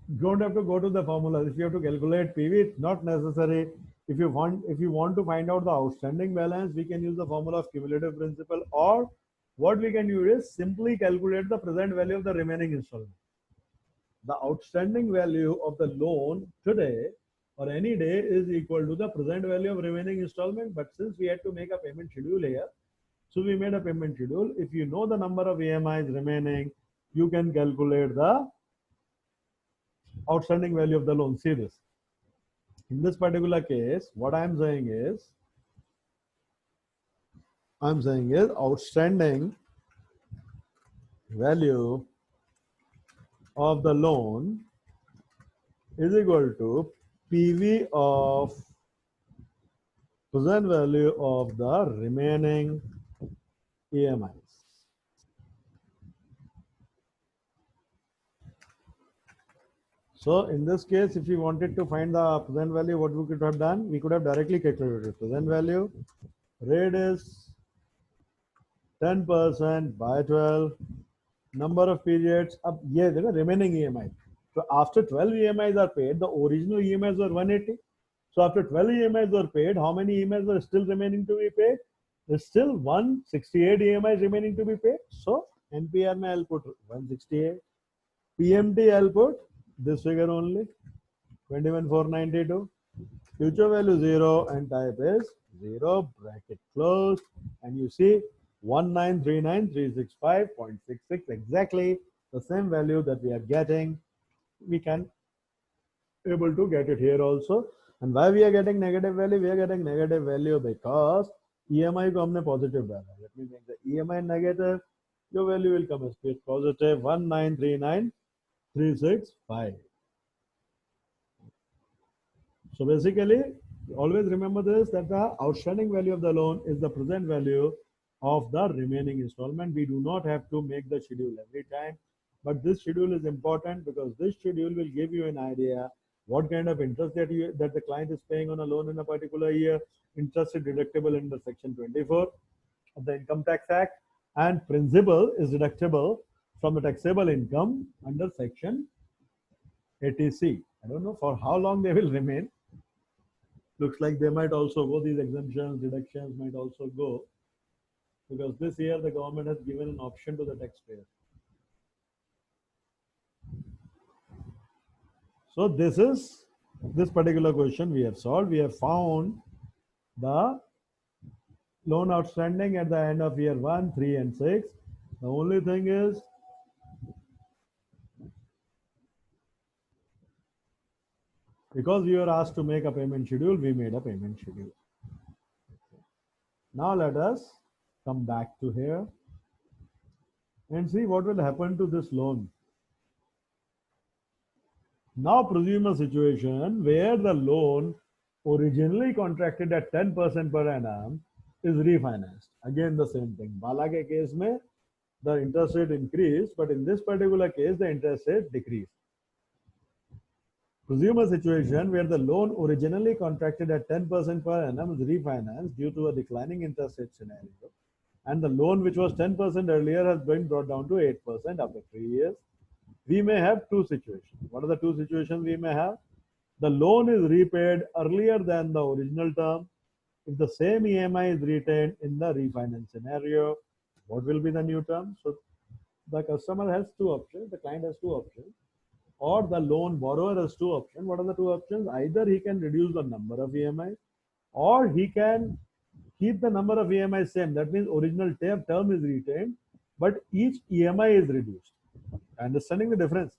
A: You don't have to go to the formula. If you have to calculate PV, it's not necessary. If you want to find out the outstanding balance, we can use the formula of cumulative principal, or what we can do is simply calculate the present value of the remaining installment. The outstanding value of the loan today or any day is equal to the present value of remaining installment. But since we had to make a payment schedule here, so we made a payment schedule. If you know the number of EMIs remaining, you can calculate the outstanding value of the loan. See this. In this particular case, what I'm saying is outstanding value of the loan is equal to PV of present value of the remaining EMIs. So in this case, if we wanted to find the present value, what we could have done? We could have directly calculated present value. Rate is 10% by 12. Number of periods. Up here, the remaining EMI. So after 12 EMIs are paid, the original EMIs were 180. So after 12 EMIs were paid, how many EMIs were still remaining to be paid? There's still 168 EMIs remaining to be paid. So NPR may I'll put 168. PMT I'll put this figure only, 21,492. Future value 0 and type is 0, bracket closed, and you see 1939365.66, exactly the same value that we are getting. We can able to get it here also. And why we are getting negative value? We are getting negative value because EMI को हमने positive डाला. Let me make the EMI negative. Your value will come as positive 1939365. So basically, always remember this, that the outstanding value of the loan is the present value of the remaining installment. We do not have to make the schedule every time, but this schedule is important because this schedule will give you an idea what kind of interest that the client is paying on a loan in a particular year. Interest is deductible under Section 24 of the Income Tax Act, and principal is deductible from the taxable income under Section 80C. I don't know for how long they will remain. Looks like they might also go, these exemptions, deductions might also go, because this year the government has given an option to the taxpayer. So this particular question we have solved. We have found the loan outstanding at the end of year 1, 3, and 6. The only thing is because we were asked to make a payment schedule, we made a payment schedule. Now let us come back to here and see what will happen to this loan. Now presume a situation where the loan originally contracted at 10% per annum is refinanced. Again the same thing. Bala ke case mein the interest rate increased, but in this particular case the interest rate decreased. Presume a situation where the loan originally contracted at 10% per annum is refinanced due to a declining interest rate scenario, and the loan which was 10% earlier has been brought down to 8% after 3 years. We may have two situations. What are the two situations we may have? The loan is repaid earlier than the original term. If the same EMI is retained in the refinance scenario, what will be the new term? So the customer has two options, the client has two options, or the loan borrower has two options. What are the two options? Either he can reduce the number of EMI, or he can keep the number of EMI same. That means original term is retained, but each EMI is reduced. Understanding the difference?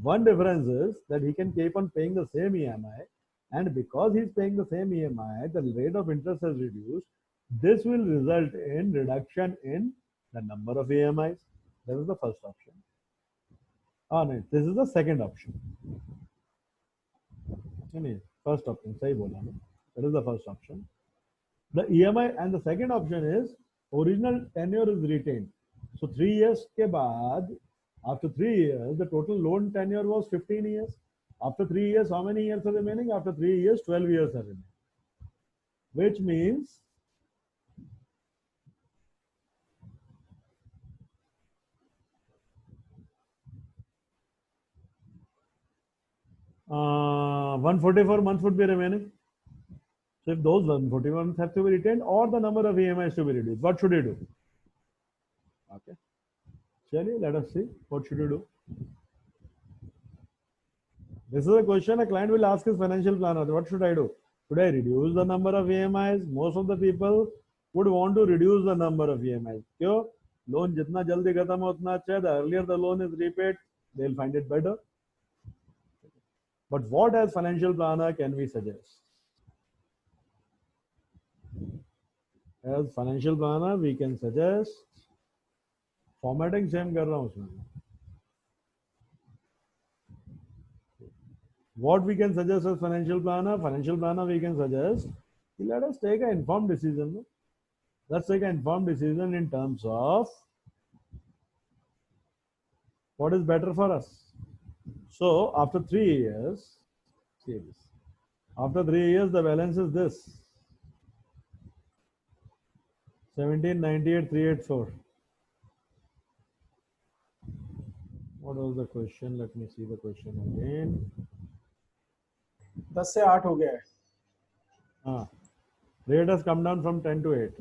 A: One difference is that he can keep on paying the same EMI, and because he's paying the same EMI, the rate of interest has reduced. This will result in reduction in the number of EMIs. That is the first option. Oh, no, this is the second option. First option, sahi bola na? That is the first option. The EMI, and the second option is original tenure is retained. So 3 years ke baad, after 3 years, the total loan tenure was 15 years. After 3 years, how many years are remaining? After 3 years, 12 years are remaining. Which means 144 months would be remaining. So if those 141 months have to be retained, or the number of EMIs to be reduced, what should you do? Okay. Chaliye, let us see. What should you do? This is a question a client will ask his financial planner. What should I do? Should I reduce the number of EMIs? Most of the people would want to reduce the number of EMIs. Kyun? Loan jitna jaldi khatam ho utna acha hai. The earlier the loan is repaid, they'll find it better. But what as financial planner can we suggest? As financial planner, we can suggest formatting same kar raha hu usme. What we can suggest as financial planner? Financial planner, we can suggest, let us take an informed decision. Let's take an informed decision in terms of what is better for us. So after 3 years, see this. After 3 years, the balance is this. 1798,384. What was the question? Let me see the question again.
E: 10 से 8 हो गया है.
A: Rate has come down from 10 to 8.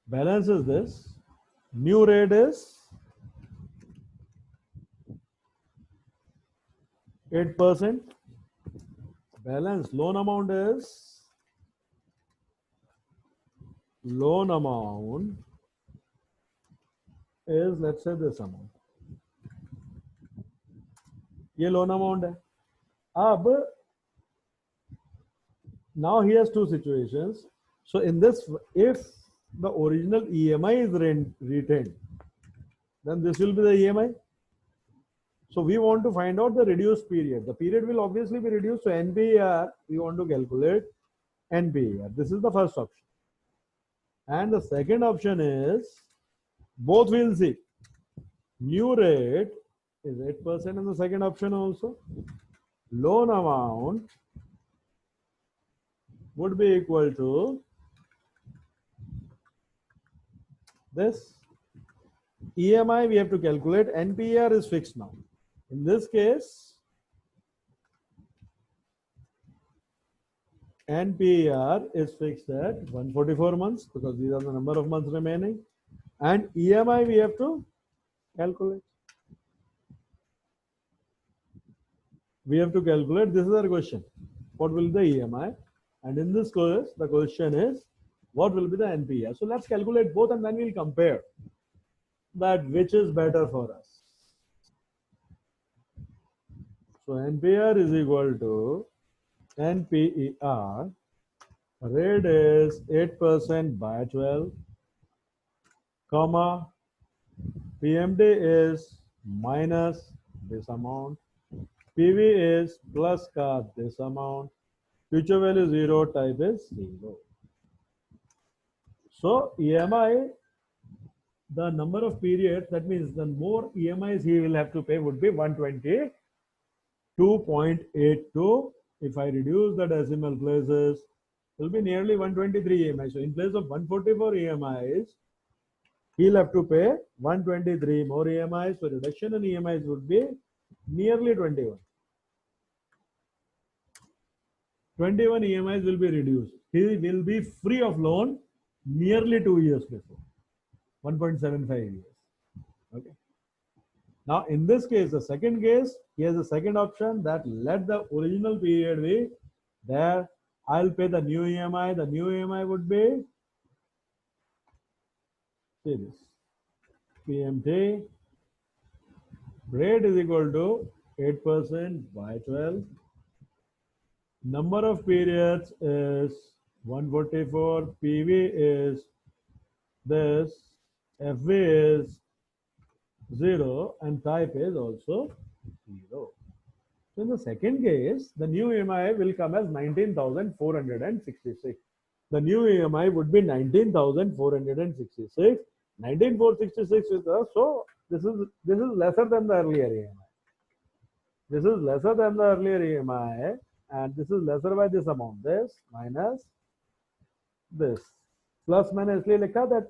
A: Balance is this. New rate is 8%. Balance loan amount is let's say this amount. ये loan amount है. अब now he has two situations. So in this, if the original EMI is retained, then this will be the EMI. So we want to find out the reduced period. The period will obviously be reduced. So NPER, we want to calculate NPER. This is the first option. And the second option is, both we'll see. New rate is 8% in the second option also. Loan amount would be equal to this. EMI we have to calculate. NPER is fixed now. In this case, NPER is fixed at 144 months because these are the number of months remaining. And EMI we have to calculate. We have to calculate. This is our question. What will be the EMI? And in this course, the question is, what will be the NPER? So let's calculate both and then we'll compare that which is better for us. So NPER is equal to NPER. Rate is 8% by 12, comma, PMD is minus this amount, PV is plus ka this amount, future value 0, type is 0. So EMI the number of periods, that means the more EMIs he will have to pay would be 122.82. If I reduce the decimal places, it will be nearly 123 EMIs. So in place of 144 EMIs, he'll have to pay 123 more EMIs. So reduction in EMIs would be nearly 21. 21 EMIs will be reduced. He will be free of loan nearly 2 years before, 1.75 years. Okay. Now, in this case, the second case, he has a second option that let the original period be there. I'll pay the new EMI. The new EMI would be, see this, PMT rate is equal to 8% by 12. Number of periods is 144. PV is this. FV is 0 and type is also 0. So in the second case, the new EMI will come as 19,466. The new EMI would be 19,466. 19,466 is the, so this is lesser than the earlier EMI. This is lesser than the earlier EMI, and this is lesser by this amount. This minus this. Plus मैंने इसलिए लिखा that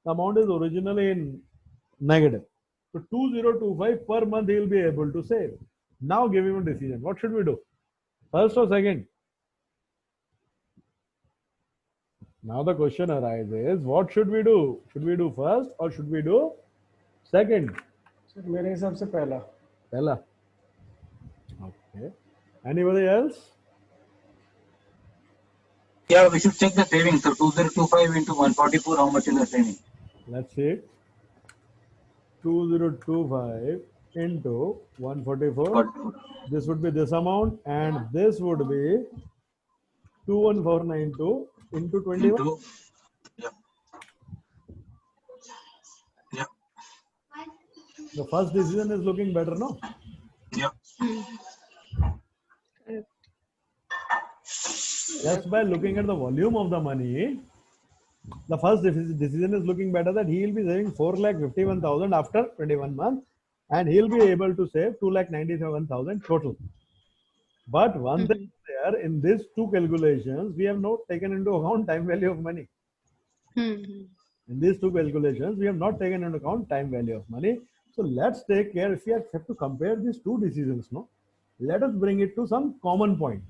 A: the amount is originally in negative. So 2025 per month he will be able to save. Now give him a decision. What should we do? First or second? Now the question arises, what should we do? Should we do first or should we do second?
E: Sir मेरे हिसाब से पहला.
A: Pehla. Okay. Anybody else?
C: Yeah, we should check the savings. So 2025 into 144, how much is the saving?
A: Let's see. 2025 into 144.
C: 44.
A: This would be this amount, and this would be 21492 into 21.
C: Into, yeah. Yeah.
A: The first decision is looking better, no?
C: Yeah.
A: Just by looking at the volume of the money, the first decision is looking better, that he will be saving 4,51,000 after 21 months, and he'll be able to save 2,97,000 total. But one thing there, in these two calculations, we have not taken into account time value of money. In these two calculations, we have not taken into account time value of money. So let's take care, if we have to compare these two decisions, no, let us bring it to some common point.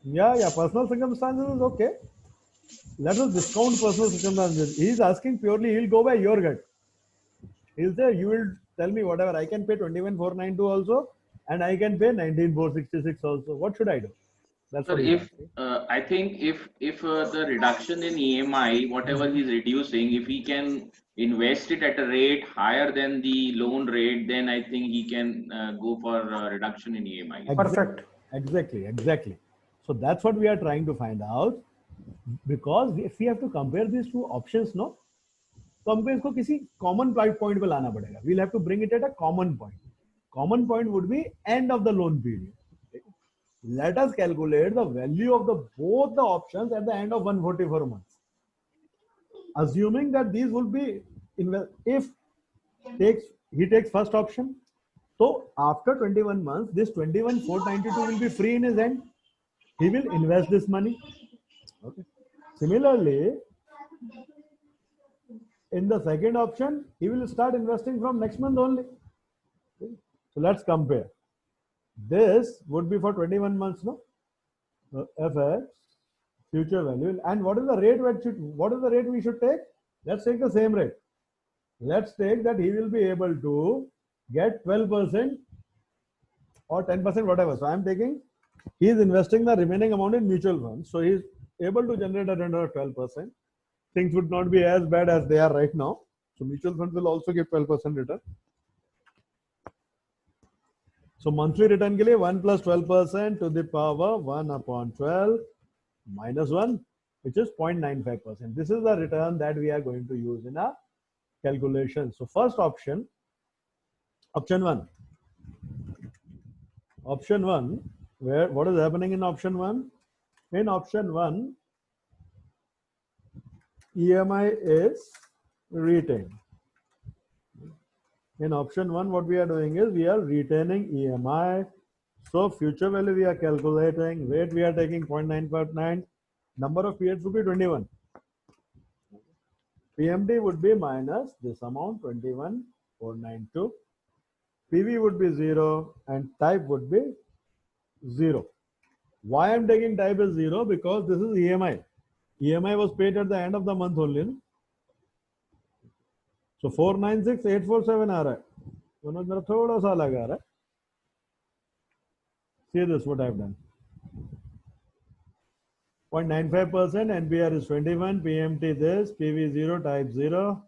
A: Yeah, personal circumstances is okay. Let us discount personal circumstances. He is asking purely, he'll go by your gut. He'll say, you will tell me whatever, I can pay 21,492 also, and I can pay 19,466 also. What should I do? That's
D: Sir,
A: what
D: if I think if the reduction in EMI, whatever he's reducing, if he can invest it at a rate higher than the loan rate, then I think he can go for a reduction in EMI.
E: Perfect.
A: Exactly. So that's what we are trying to find out, because if we have to compare these two options, no, तो हमको इसको किसी common point पे लाना पड़ेगा. We'll have to bring it at a common point. Common point would be end of the loan period. Let us calculate the value of both the options at the end of 144 months. Assuming that these will be, if he takes first option, so after 21 months, this 21,492 will be free in his hand. He will invest this money. Okay. Similarly, in the second option, he will start investing from next month only. Okay. So let's compare. This would be for 21 months, no? FX, future value. And what is the rate we should take? Let's take the same rate. Let's take that he will be able to get 12% or 10%, whatever. So I'm taking, he is investing the remaining amount in mutual funds. So he is able to generate a return of 12%. Things would not be as bad as they are right now. So mutual funds will also give 12% return. So monthly return के लिए 1 plus 12% to the power 1 upon 12 minus 1, which is 0.95%. This is the return that we are going to use in our calculation. So first option, option 1, where what is happening in option 1? In option 1, EMI is retained. In option 1, what we are doing is we are retaining EMI. So future value we are calculating, rate we are taking 0.959, number of periods would be 21. PMT would be minus this amount 21,492. PV would be 0 and type would be 0. Why I'm taking type as 0? Because this is EMI. EMI was paid at the end of the month only. No? So 496,847 आ रहा है. दोनों मेरा थोड़ा सा अलग आ रहा है. See this, what I've done. 0.95%, NPR is 21, PMT this, PV 0, type 0.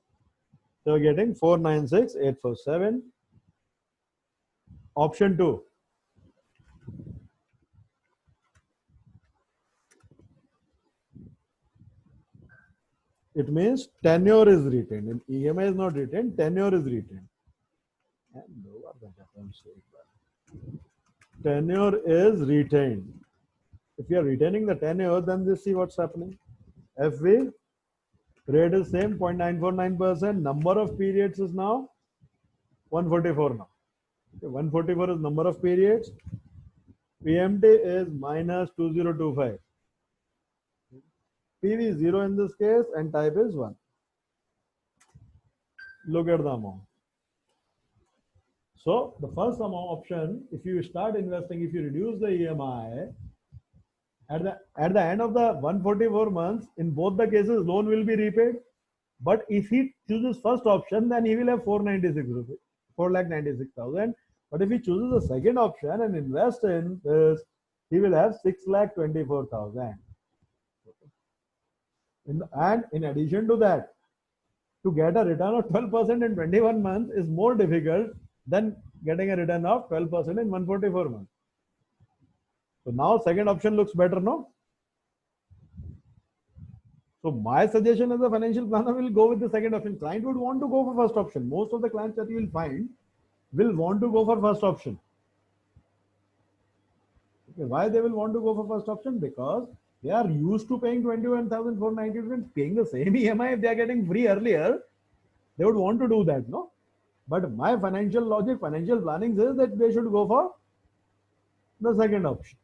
A: So we're getting 496,847. Option 2. It means tenure is retained. And EMI is not retained, tenure is retained. Tenure is retained. If you are retaining the tenure, then you see what's happening. FV, rate is same, 0.949%. Number of periods is now 144 now. Okay, 144 is number of periods. PMT is minus 2025. PV is 0 in this case and type is 1. Look at the amount. So the first amount option, if you start investing, if you reduce the EMI, at the end of the 144 months, in both the cases, loan will be repaid. But if he chooses first option, then he will have 496 rupees, 4,96,000. But if he chooses the second option and invest in this, he will have 6,24,000. And in addition to that, to get a return of 12% in 21 months is more difficult than getting a return of 12% in 144 months. So now second option looks better, no? So my suggestion as a financial planner will go with the second option. Client would want to go for first option. Most of the clients that you will find will want to go for first option. Okay, why they will want to go for first option? Because they are used to paying 21,490, paying the same EMI. If they are getting free earlier, they would want to do that, no? But my financial logic, financial planning says that they should go for the second option.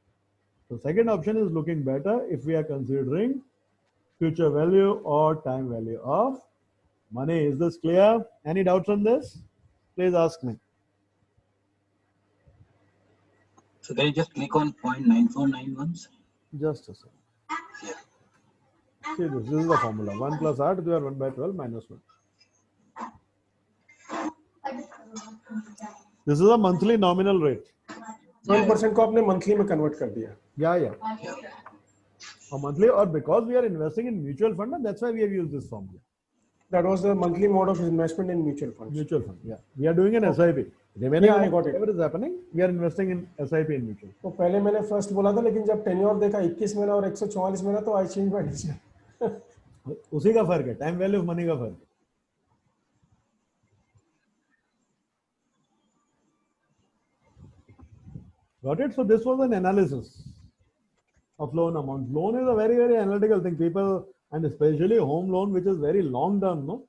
A: So second option is looking better if we are considering future value or time value of money. Is this clear? Any doubts on this? Please ask me.
C: So can you just click on 0.9491 once?
A: Just a second. See this is the formula. 1 plus r to the power 1 by 12 minus 1. This is a monthly nominal rate.
E: 1% को आपने monthly में convert कर दिया.
A: Yeah. A monthly, or because we are investing in mutual fund, and that's why we have used this formula.
E: That was the monthly mode of investment in mutual funds.
A: Mutual fund, yeah. We are doing an SIP. Remaining,
E: Yeah, I got it.
A: whatever is happening, we are investing in SIP in mutual.
E: तो पहले मैंने first बोला था, लेकिन जब tenure देखा 21 महीना और 144 महीना, तो I changed my decision.
A: उसी का फर्क है, time value of money का फर्क है. Got it? So this was an analysis of loan amount. Loan is a very, very analytical thing. People, and especially home loan, which is very long term, no?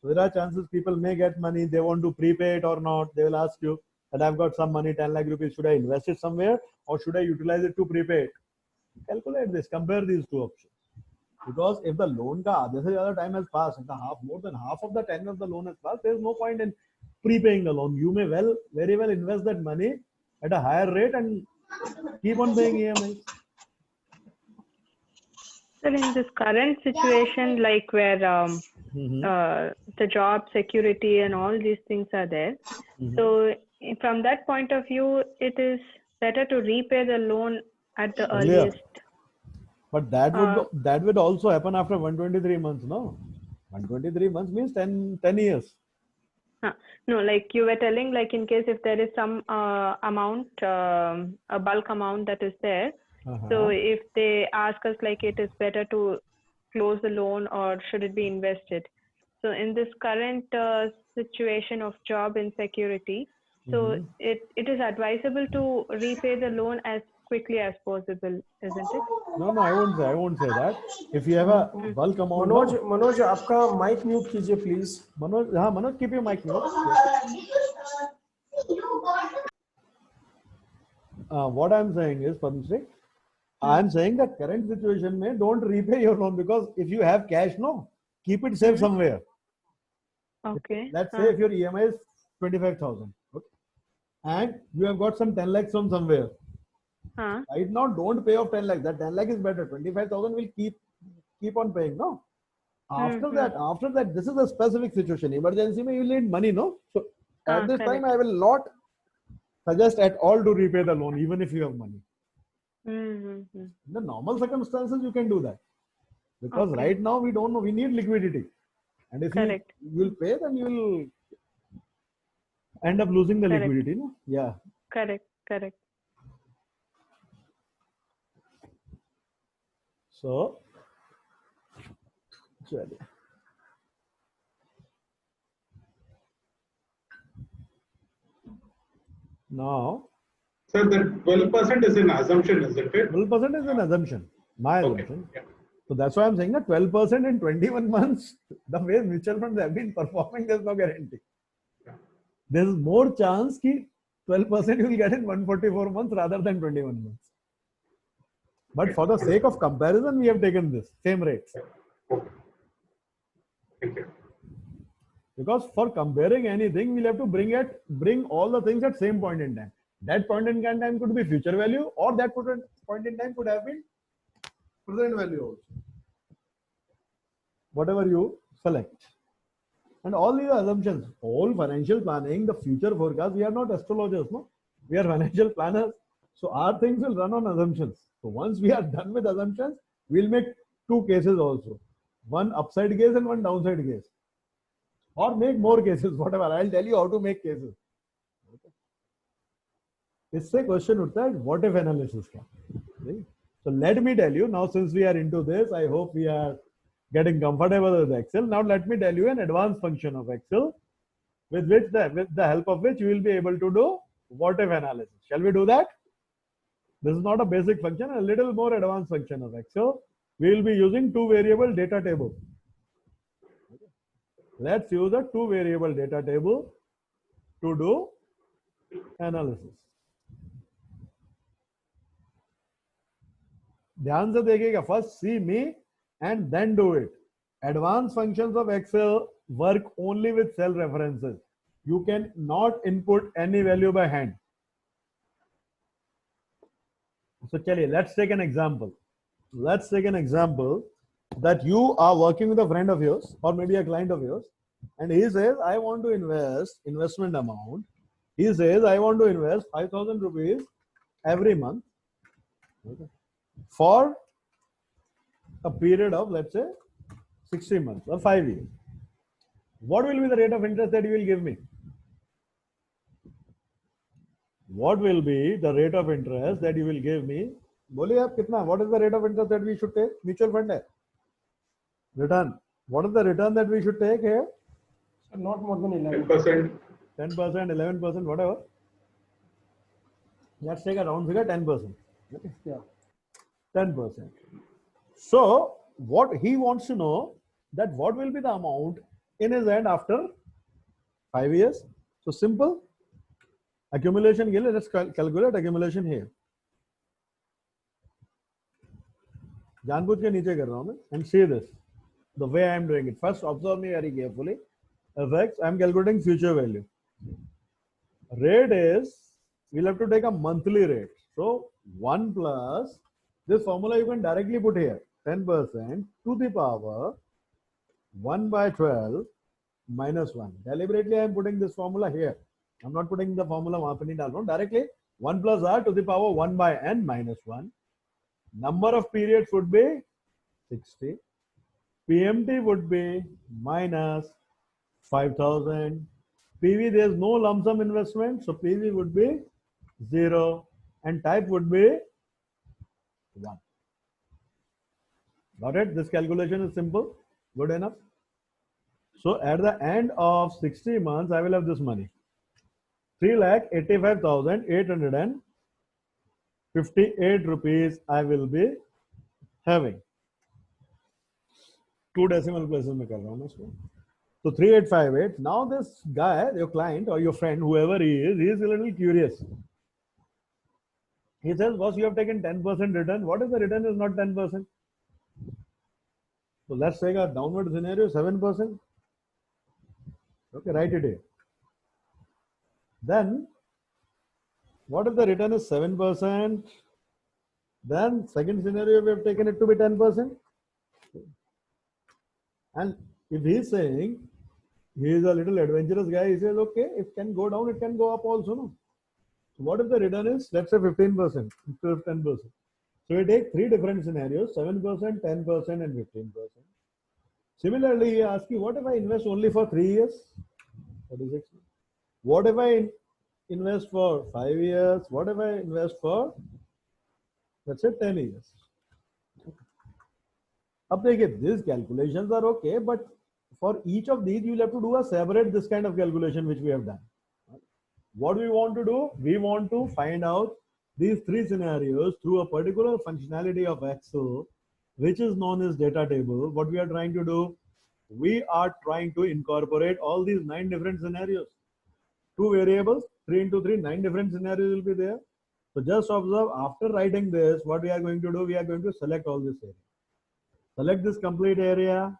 A: So there are chances people may get money, they want to prepay it or not. They will ask you that I've got some money, 10 lakh rupees, should I invest it somewhere or should I utilize it to prepay it? Calculate this, compare these two options. Because if the loan ka aadhe se zyada time has passed, if the more than half of the tenure of the loan has passed, there is no point in prepaying the loan. You may very well invest that money at a higher rate and keep on paying EMIs.
G: Sir, in this current situation, like where the job security and all these things are there, so from that point of view, it is better to repay the loan at the earliest.
A: But that would also happen after 123 months, no? 123 months means 10 years.
G: No, like you were telling, like in case if there is some amount, a bulk amount that is there. So if they ask us like it is better to close the loan or should it be invested? So in this current situation of job insecurity, so it is advisable to repay the loan as quickly as possible, isn't it?
A: No, I won't say that. If you have a bulk amount.
E: Manoj आपका mic mute कीजिए please.
A: Manoj, keep your mic mute. What I'm saying is, Padmashri, I'm saying that current situation may don't repay your loan, because if you have cash, no, keep it safe somewhere.
G: Okay.
A: Let's say if your EMI is 25,000, okay, and you have got some 10 lakhs from somewhere. Right now, don't pay off 10 lakhs. That 10 lakh is better. 25,000 will keep on paying, no? After that, this is a specific situation. Emergency, you will need money, no? So at this time, I will not suggest at all to repay the loan, even if you have money. In the normal circumstances, you can do that, because right now we don't know. We need liquidity, and if you will pay, then you will end up losing the liquidity, no? Yeah.
G: Correct.
A: So, now,
H: sir, that 12% is an assumption, isn't it?
A: 12% is an assumption, my assumption.
H: Yeah.
A: So that's why I'm saying that 12% in 21 months, the way mutual funds have been performing, there's no guarantee.
H: Yeah.
A: There's more chance that 12% you will get in 144 months rather than 21 months. But for the sake of comparison, we have taken this same rates.
H: Okay. Thank you.
A: Because for comparing anything, we'll have to bring all the things at same point in time. That point in time could be future value, or that point in time could have been present value also. Whatever you select. And all these assumptions, all financial planning, the future forecast, we are not astrologers, no? We are financial planners. So our things will run on assumptions. So once we are done with assumptions, we'll make two cases also. One upside case and one downside case. Or make more cases, whatever. I'll tell you how to make cases. इससे question उठता है what if analysis का. So let me tell you now, since we are into this, I hope we are getting comfortable with Excel. Now let me tell you an advanced function of Excel with the help of which you will be able to do what if analysis. Shall we do that? This is not a basic function, a little more advanced function of Excel. We will be using two variable data table. Let's use a two variable data table to do analysis. ध्यान से देखिएगा, first see me and then do it. Advanced functions of Excel work only with cell references. You can not input any value by hand. So chaliye, let's take an example. Let's take an example that you are working with a friend of yours or maybe a client of yours, and he says, I want to investment amount. He says, I want to invest 5,000 rupees every month. Okay, for a period of, let's say, 60 months or 5 years. What will be the rate of interest that you will give me? What will be the rate of interest that you will give me? बोलिए आप कितना? What is the rate of interest that we should take? Mutual fund है. Return. What is the return that we should take here?
E: Not more than
H: 10%.
A: 10%, 11%, whatever. Let's take a round figure, 10%. Okay.
E: Yeah.
A: 10%. So what he wants to know, that what will be the amount in his hand after 5 years. So simple. Accumulation, let's calculate accumulation here. जानबूझ के नीचे कर रहा हूं मैं, and see this, the way I am doing it. First, observe me very carefully. Effects, I am calculating future value. Rate is, we'll have to take a monthly rate. So 1 plus, this formula you can directly put here, 10% to the power 1 by 12 minus 1. Deliberately I am putting this formula here. I'm not putting the formula वहां पे नहीं डाल रहा हूं. Directly 1 plus r to the power 1 by n minus 1. Number of periods would be 60. PMT would be minus 5,000. PV, there's no lump sum investment, so PV would be 0 and type would be 1. Got it? This calculation is simple. Good enough. So at the end of 60 months, I will have this money. 3,85,850 58 rupees I will be having. 2 decimal places में कर रहा हूँ मैं इसको. So 3858. Now this guy, your client or your friend, whoever he is a little curious. He says, boss, you have taken 10% return. What if the return is not 10%? So let's take a downward scenario, 7%. Okay, write it here. Then, what if the return is 7%? Then, second scenario, we have taken it to be 10%. And if he is saying, he is a little adventurous guy, he says, okay, it can go down, it can go up also. No? So what if the return is, let's say 15% instead of 10%? So we take 3 different scenarios, 7%, 10% and 15%. Similarly, he asks you, what if I invest only for 3 years? 36. What if I invest for 5 years? What if I invest for, let's say 10 years? Up again, these calculations are okay, but for each of these, you will have to do a separate this kind of calculation which we have done. What we want to do? We want to find out these 3 scenarios through a particular functionality of Excel, which is known as data table. What we are trying to do? We are trying to incorporate all these 9 different scenarios. 2 variables, 3 into 3, 9 different scenarios will be there. So just observe, after writing this, what we are going to do? We are going to select all this area. Select this complete area,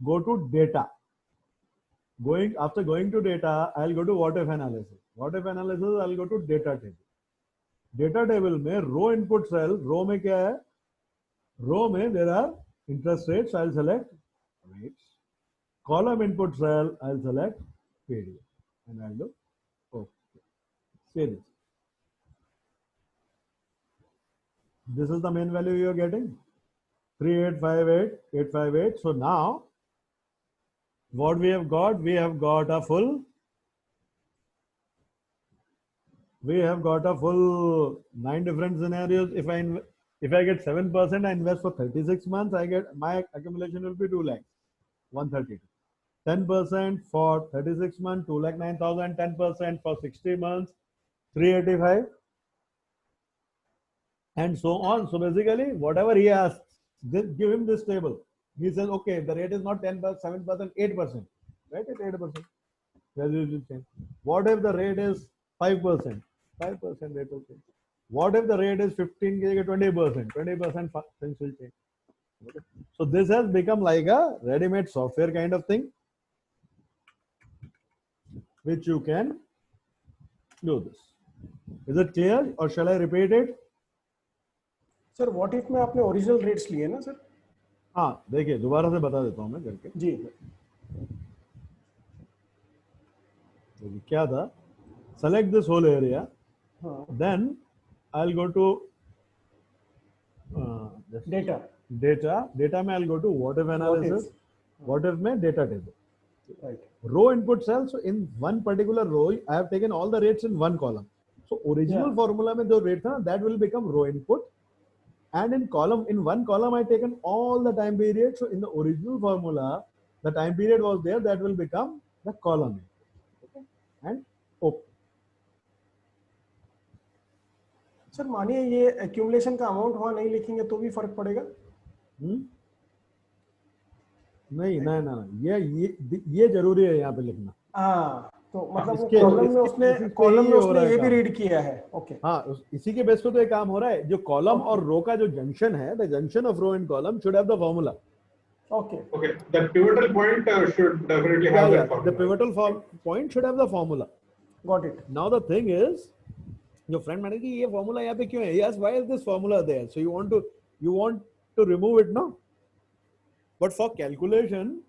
A: go to data. After going to data, I'll go to what if analysis. What if analysis, I'll go to data table. Data table में row input cell, row में क्या है? Row में there are interest rates, I'll select rates. Column input cell, I'll select period. And I'll do okay. See this. This is the main value you are getting. 3858, 858. So now, what we have got a full 9 different scenarios. If I get 7%, I invest for 36 months, my accumulation will be 2 lakhs, 132. 10% for 36 months, 2,09,000, 10% for 60 months, 385, and so on. So basically, whatever he asks, give him this table. He says, okay, the rate is not 10%, 7%, 8%. Right? It's 8%. Value will change. What if the rate is 5%? 5% rate will change. What if the rate is 15, 20%? 20% things will change. Okay. So this has become like a ready-made software kind of thing, which you can do this. Is it clear or shall I repeat it?
E: Sir what if में आपने original rates लिए ना sir?
A: हाँ देखिए दोबारा से बता देता हूँ मैं करके
E: जी.
A: क्या था? Select this whole area. Then I'll go to
E: data.
A: Data में I'll go to what if analysis. What if में data table.
E: Right.
A: Row input cell. So in one particular row, I have taken all the rates in one column. So original formula में जो rate था, that will become row input. And in one column, I taken all the time period. So in the original formula, the time period was there. That will become the column. Okay. And open.
E: Sir मानिए ये accumulation का amount वहां नहीं लिखेंगे तो भी फर्क पड़ेगा?
A: नहीं ये जरूरी है यहाँ पे लिखना.
E: हाँ तो मतलब वो कॉलम में उसने ये भी रीड किया है. ओके.
A: हाँ इसी के बेस पे तो ये काम हो रहा है. जो कॉलम और रो का जो जंक्शन है, the junction of row and column should have the formula.
H: Okay. The pivotal point should definitely have that formula.
A: The pivotal point should have the formula.
E: Got it.
A: Now the thing is, your friend मैंने कि ये formula यहाँ पे क्यों है? Yes, why is this formula there? So you want to remove it, no? But for calculation,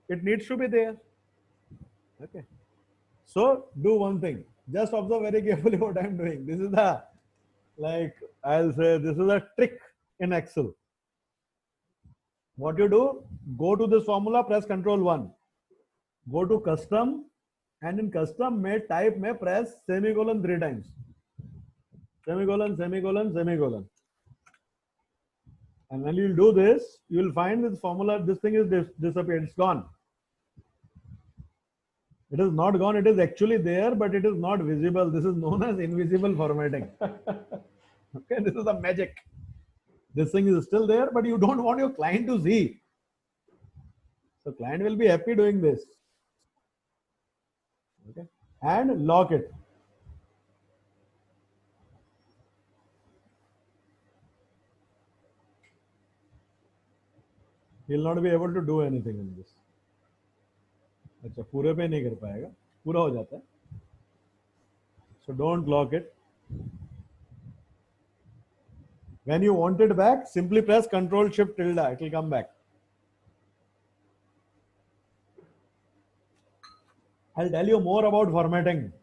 A: it needs to be there. Okay. So do one thing. Just observe very carefully what I am doing. This is I'll say this is a trick in Excel. What you do, go to this formula, press Ctrl 1. Go to custom, and in custom type press semicolon 3 times. Semicolon, semicolon, semicolon. And when you do this, you will find this formula, this thing is disappeared, it's gone. It is not gone, it is actually there, but it is not visible. This is known as invisible formatting. Okay, this is the magic. This thing is still there, but you don't want your client to see. So client will be happy doing this. Okay, and lock it. He'll not be able to do anything in this. अच्छा पूरे पे नहीं कर पाएगा, पूरा हो जाता है. So don't lock it. When you want it back, simply press Control Shift tilde. It will come back. I'll tell you more about formatting.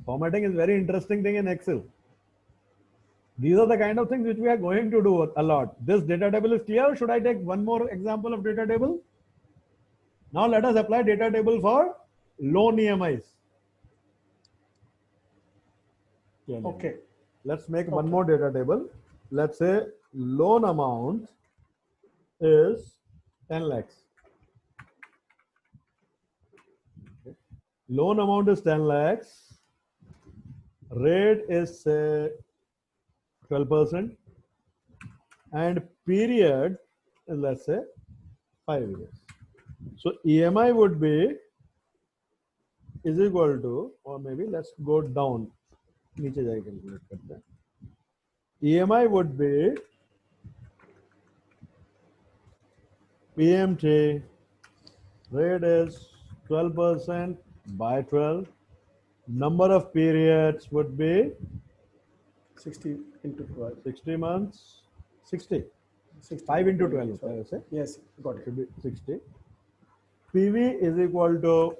A: Formatting is very interesting thing in Excel. These are the kind of things which we are going to do a lot. This data table is clear. Should I take one more example of data table? Now let us apply data table for loan EMIs.
E: Okay.
A: Let's make one more data table. Let's say loan amount is 10 lakhs. Loan amount is 10 lakhs. Rate is say 12%. And period is let's say 5 years. So EMI would be is equal to, or maybe let's go down. नीचे जाके calculate करते हैं. EMI would be PMT, rate is 12% by 12. Number of periods would be
E: 60 into 12.
A: 60 months. 60.
E: 60.
A: 5 into 12. I say.
E: Yes, got it.
A: Should be 60. PV is equal to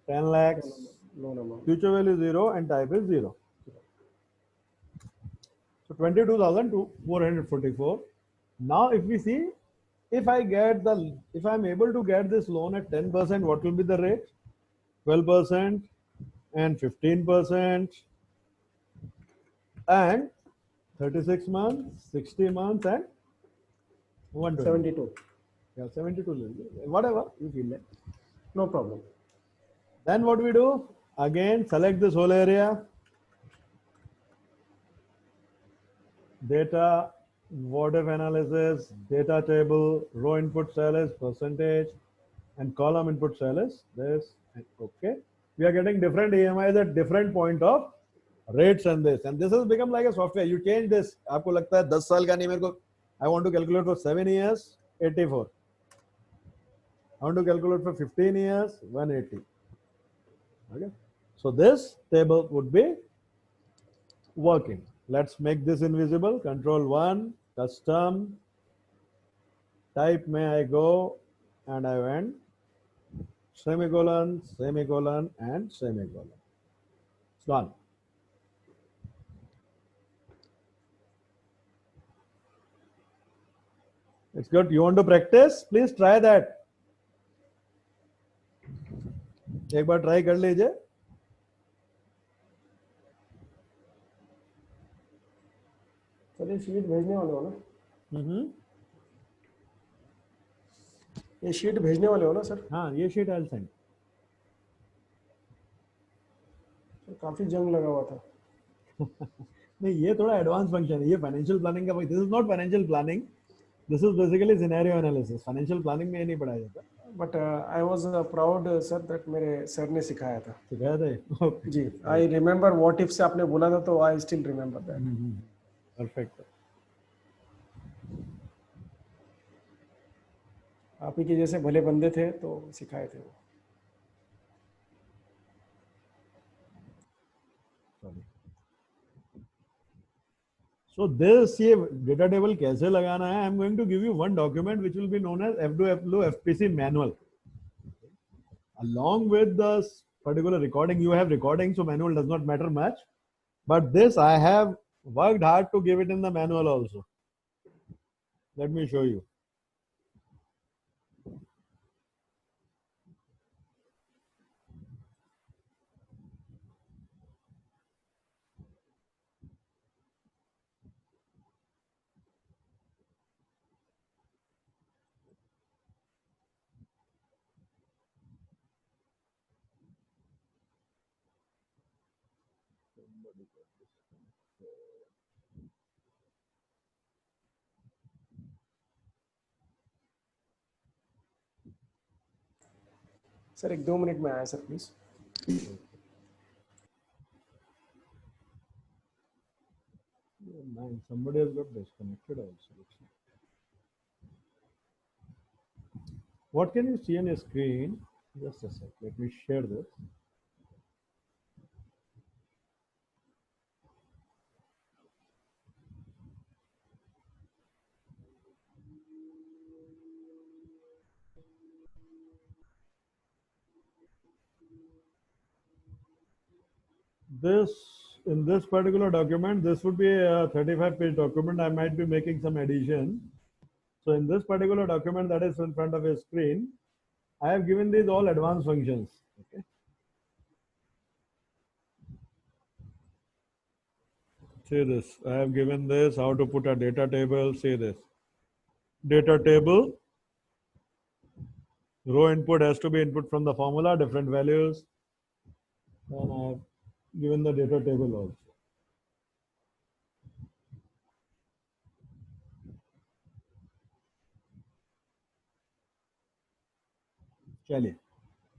A: 10 lakhs.
E: Loan amount.
A: Future value 0 and type is 0. So 22,444. Now if we see, if I'm able to get this loan at 10%, what will be the rate? 12% and 15% and 36 months, 60 months and 120.
E: 72.
A: Yeah, 72. Whatever you feel like.
E: No problem.
A: Then what we do? Again, select this whole area. Data, what if analysis, data table, row input cell is percentage, and column input cell is this. Okay. We are getting different EMIs at different point of rates and this. And this has become like a software. You change this. आपको लगता है 10 साल का नहीं मेरे को. I want to calculate for 7 years, 84. I want to calculate for 15 years, 180. Okay. So this table would be working. Let's make this invisible. Control 1, custom, type may I go, and I went semicolon, semicolon, and semicolon. It's gone. It's good. You want to practice? Please try that. एक बार try कर लीजिए.
E: Sir ये sheet भेजने वाले हो ना? ये sheet भेजने वाले हो ना सर?
A: हाँ, ये शीट I'll send.
E: काफी जंग लगा हुआ था.
A: नहीं, ये थोड़ा एडवांस फंक्शन है. ये फाइनेंशियल प्लानिंग का. This is not financial planning. This is basically scenario analysis. Financial planning में ये नहीं पढ़ाया जाता.
E: But I was proud sir that मेरे सर ने सिखाया था.
A: सिखाया था.
E: जी, आई रिमेम्बर व्हाट इफ से आपने बोला था, तो I still remember that.
A: Perfect.
E: आप ही के जैसे भले बंदे थे तो सिखाए थे वो.
A: So this ये data table कैसे लगाना है? I'm going to give you one document which will be known as F2FLU FPC manual. Along with this particular recording, you have recording, so manual does not matter much. But this I have worked hard to give it in the manual also. Let me show you.
E: Sir 1-2 minute में आया sir please.
A: Man, somebody has got disconnected also. What can you see on your screen? Just a sec. Let me share this. In this particular document, this would be a 35-page document. I might be making some addition. So in this particular document that is in front of your screen, I have given these all advanced functions. Okay. See this. I have given this, how to put a data table. See this. Data table. Row input has to be input from the formula, different values. And I have given the data table also. Chaliye.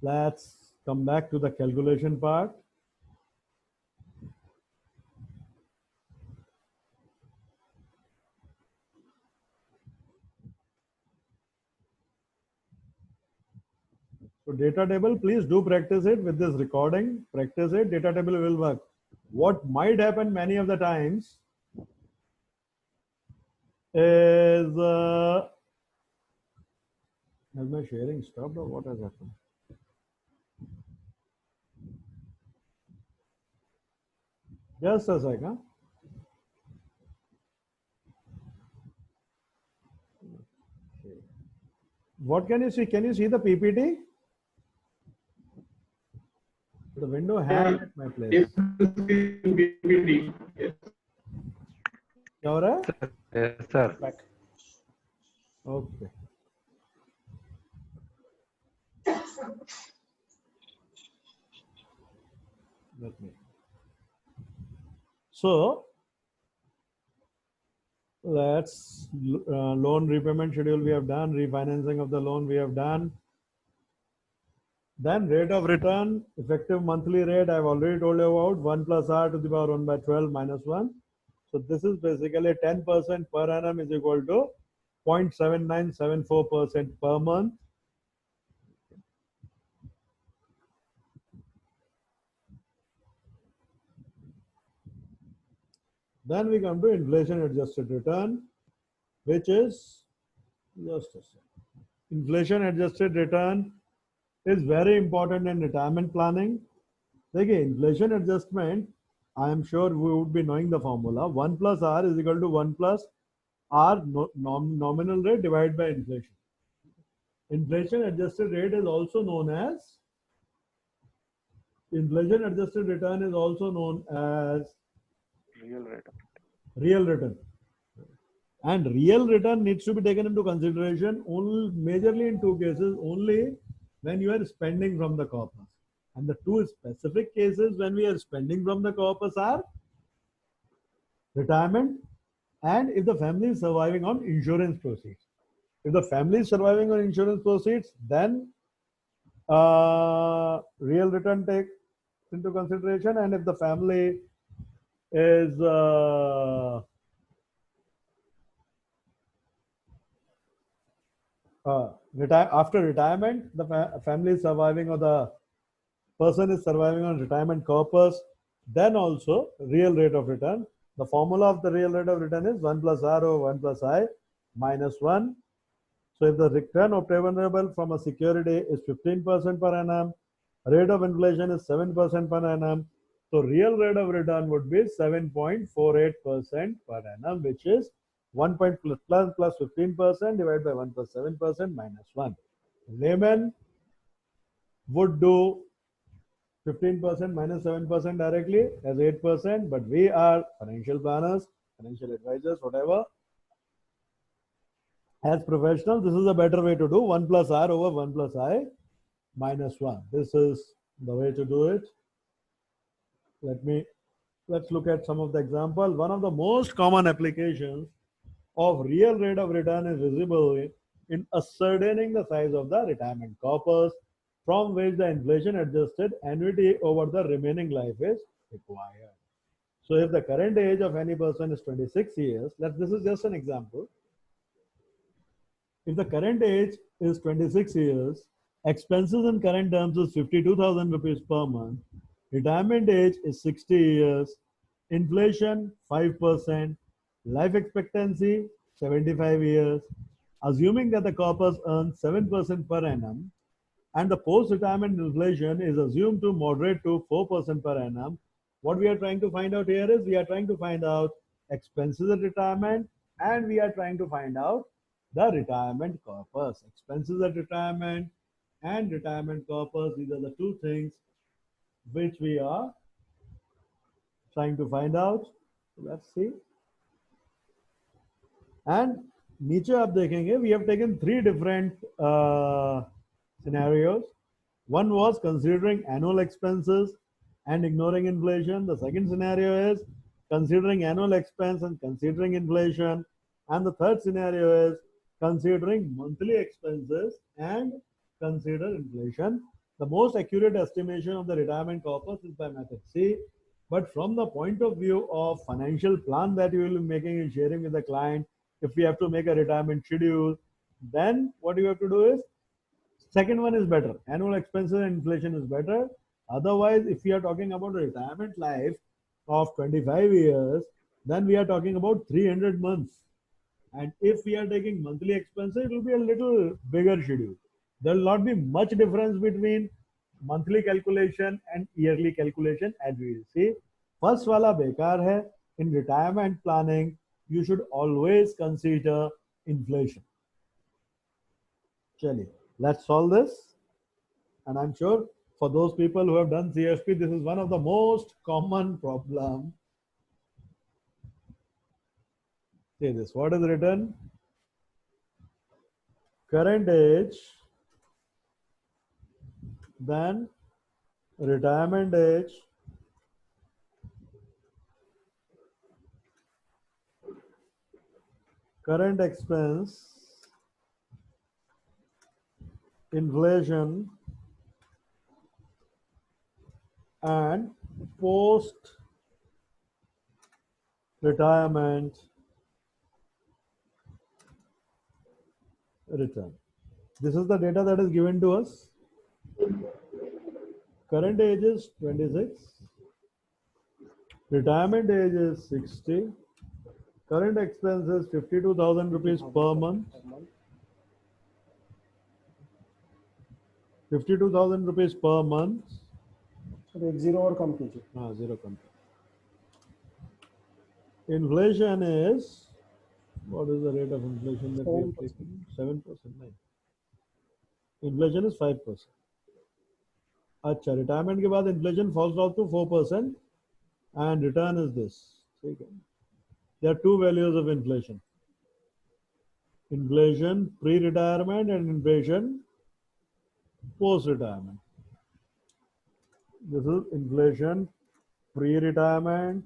A: Let's come back to the calculation part. So data table, please do practice it with this recording. Practice it. Data table will work. What might happen many of the times is has my sharing stopped or what has happened? Just a second. What can you see? Can you see the PPT? The window has at my place.
H: PPT. Yes.
A: क्या हो रहा है?
F: Yes, sir.
E: Back.
A: Okay. Let me. So let's loan repayment schedule we have done, refinancing of the loan we have done. Then rate of return, effective monthly rate, I've already told you about 1 plus r to the power 1 by 12 minus 1. So this is basically 10% per annum is equal to 0.7974% per month. Then we come to inflation adjusted return, which is just a second. Inflation adjusted return is very important in retirement planning. Again, inflation adjustment, I am sure we would be knowing the formula. 1 plus r is equal to 1 plus r nominal rate divided by inflation. Inflation adjusted rate is also known as, inflation adjusted return is also known as real return. And real return needs to be taken into consideration only majorly in two cases, only when you are spending from the corpus. And the two specific cases when we are spending from the corpus are retirement and if the family is surviving on insurance proceeds. If the family is surviving on insurance proceeds, then real return takes into consideration, and if the family is after retirement, the family is surviving or the person is surviving on retirement corpus, then also real rate of return. The formula of the real rate of return is 1 plus r over 1 plus I minus 1. So if the return obtainable from a security is 15% per annum, rate of inflation is 7% per annum, so real rate of return would be 7.48% per annum, which is 1 plus 15% divided by 1 plus 7% minus 1. Layman would do 15% minus 7% directly as 8%, but we are financial planners, financial advisors, whatever. As professionals, this is a better way to do 1 plus r over 1 plus I minus 1. This is the way to do it. Let me let's look at some of the examples. One of the most common applications of real rate of return is visible in ascertaining the size of the retirement corpus from which the inflation adjusted annuity over the remaining life is required. So if the current age of any person is 26 years, this is just an example. If the current age is 26 years, expenses in current terms is 52,000 rupees per month, retirement age is 60 years, inflation 5%, life expectancy 75 years, assuming that the corpus earns 7% per annum, and the post-retirement inflation is assumed to moderate to 4% per annum. What we are trying to find out here is we are trying to find out expenses at retirement, and we are trying to find out the retirement corpus. Expenses at retirement and retirement corpus, these are the two things which we are trying to find out. Let's see. And नीचे आप देखेंगे we have taken three different scenarios. One was considering annual expenses and ignoring inflation. The second scenario is considering annual expense and considering inflation. And the third scenario is considering monthly expenses and consider inflation. The most accurate estimation of the retirement corpus is by method C. But from the point of view of financial plan that you will be making and sharing with the client, if we have to make a retirement schedule, then what you have to do is, second one is better. Annual expenses and inflation is better. Otherwise, if we are talking about a retirement life of 25 years, then we are talking about 300 months. And if we are taking monthly expenses, it will be a little bigger schedule. There will not be much difference between monthly calculation and yearly calculation, as we will see. First wala bekar hai. In retirement planning, you should always consider inflation. Chaliye, let's solve this. And I'm sure for those people who have done CFP, this is one of the most common problem. See this, what is written? Current age, then retirement age, current expense, inflation, and post retirement return. This is the data that is given to us. Current age is 26, retirement age is 60, current expense is 52,000 rupees per month, 52,000 rupees per month.
E: So एक zero और कम कीजिए.
A: हाँ, zero come. Inflation is, what is the rate of inflation that we have taken? 7%. Inflation is 5%. अच्छा, retirement के बाद inflation falls down to 4% and return is this. There are two values of inflation. Inflation pre-retirement and inflation post-retirement. This is inflation pre-retirement,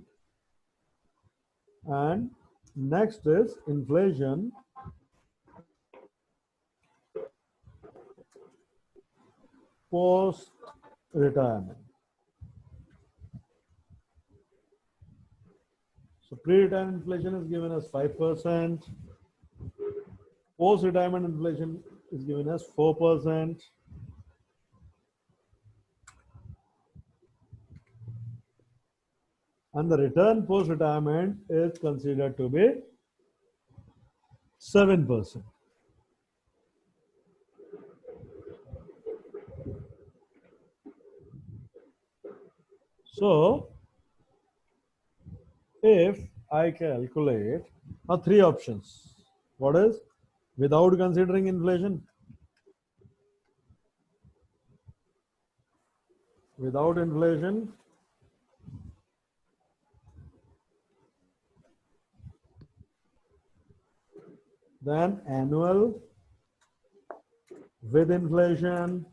A: and next is inflation post-retirement. So pre-retirement inflation is given as 5%, post-retirement inflation is given as 4%. And the return post-retirement is considered to be 7%. So, if I calculate three options, what is without considering inflation, without inflation, then annual, with inflation,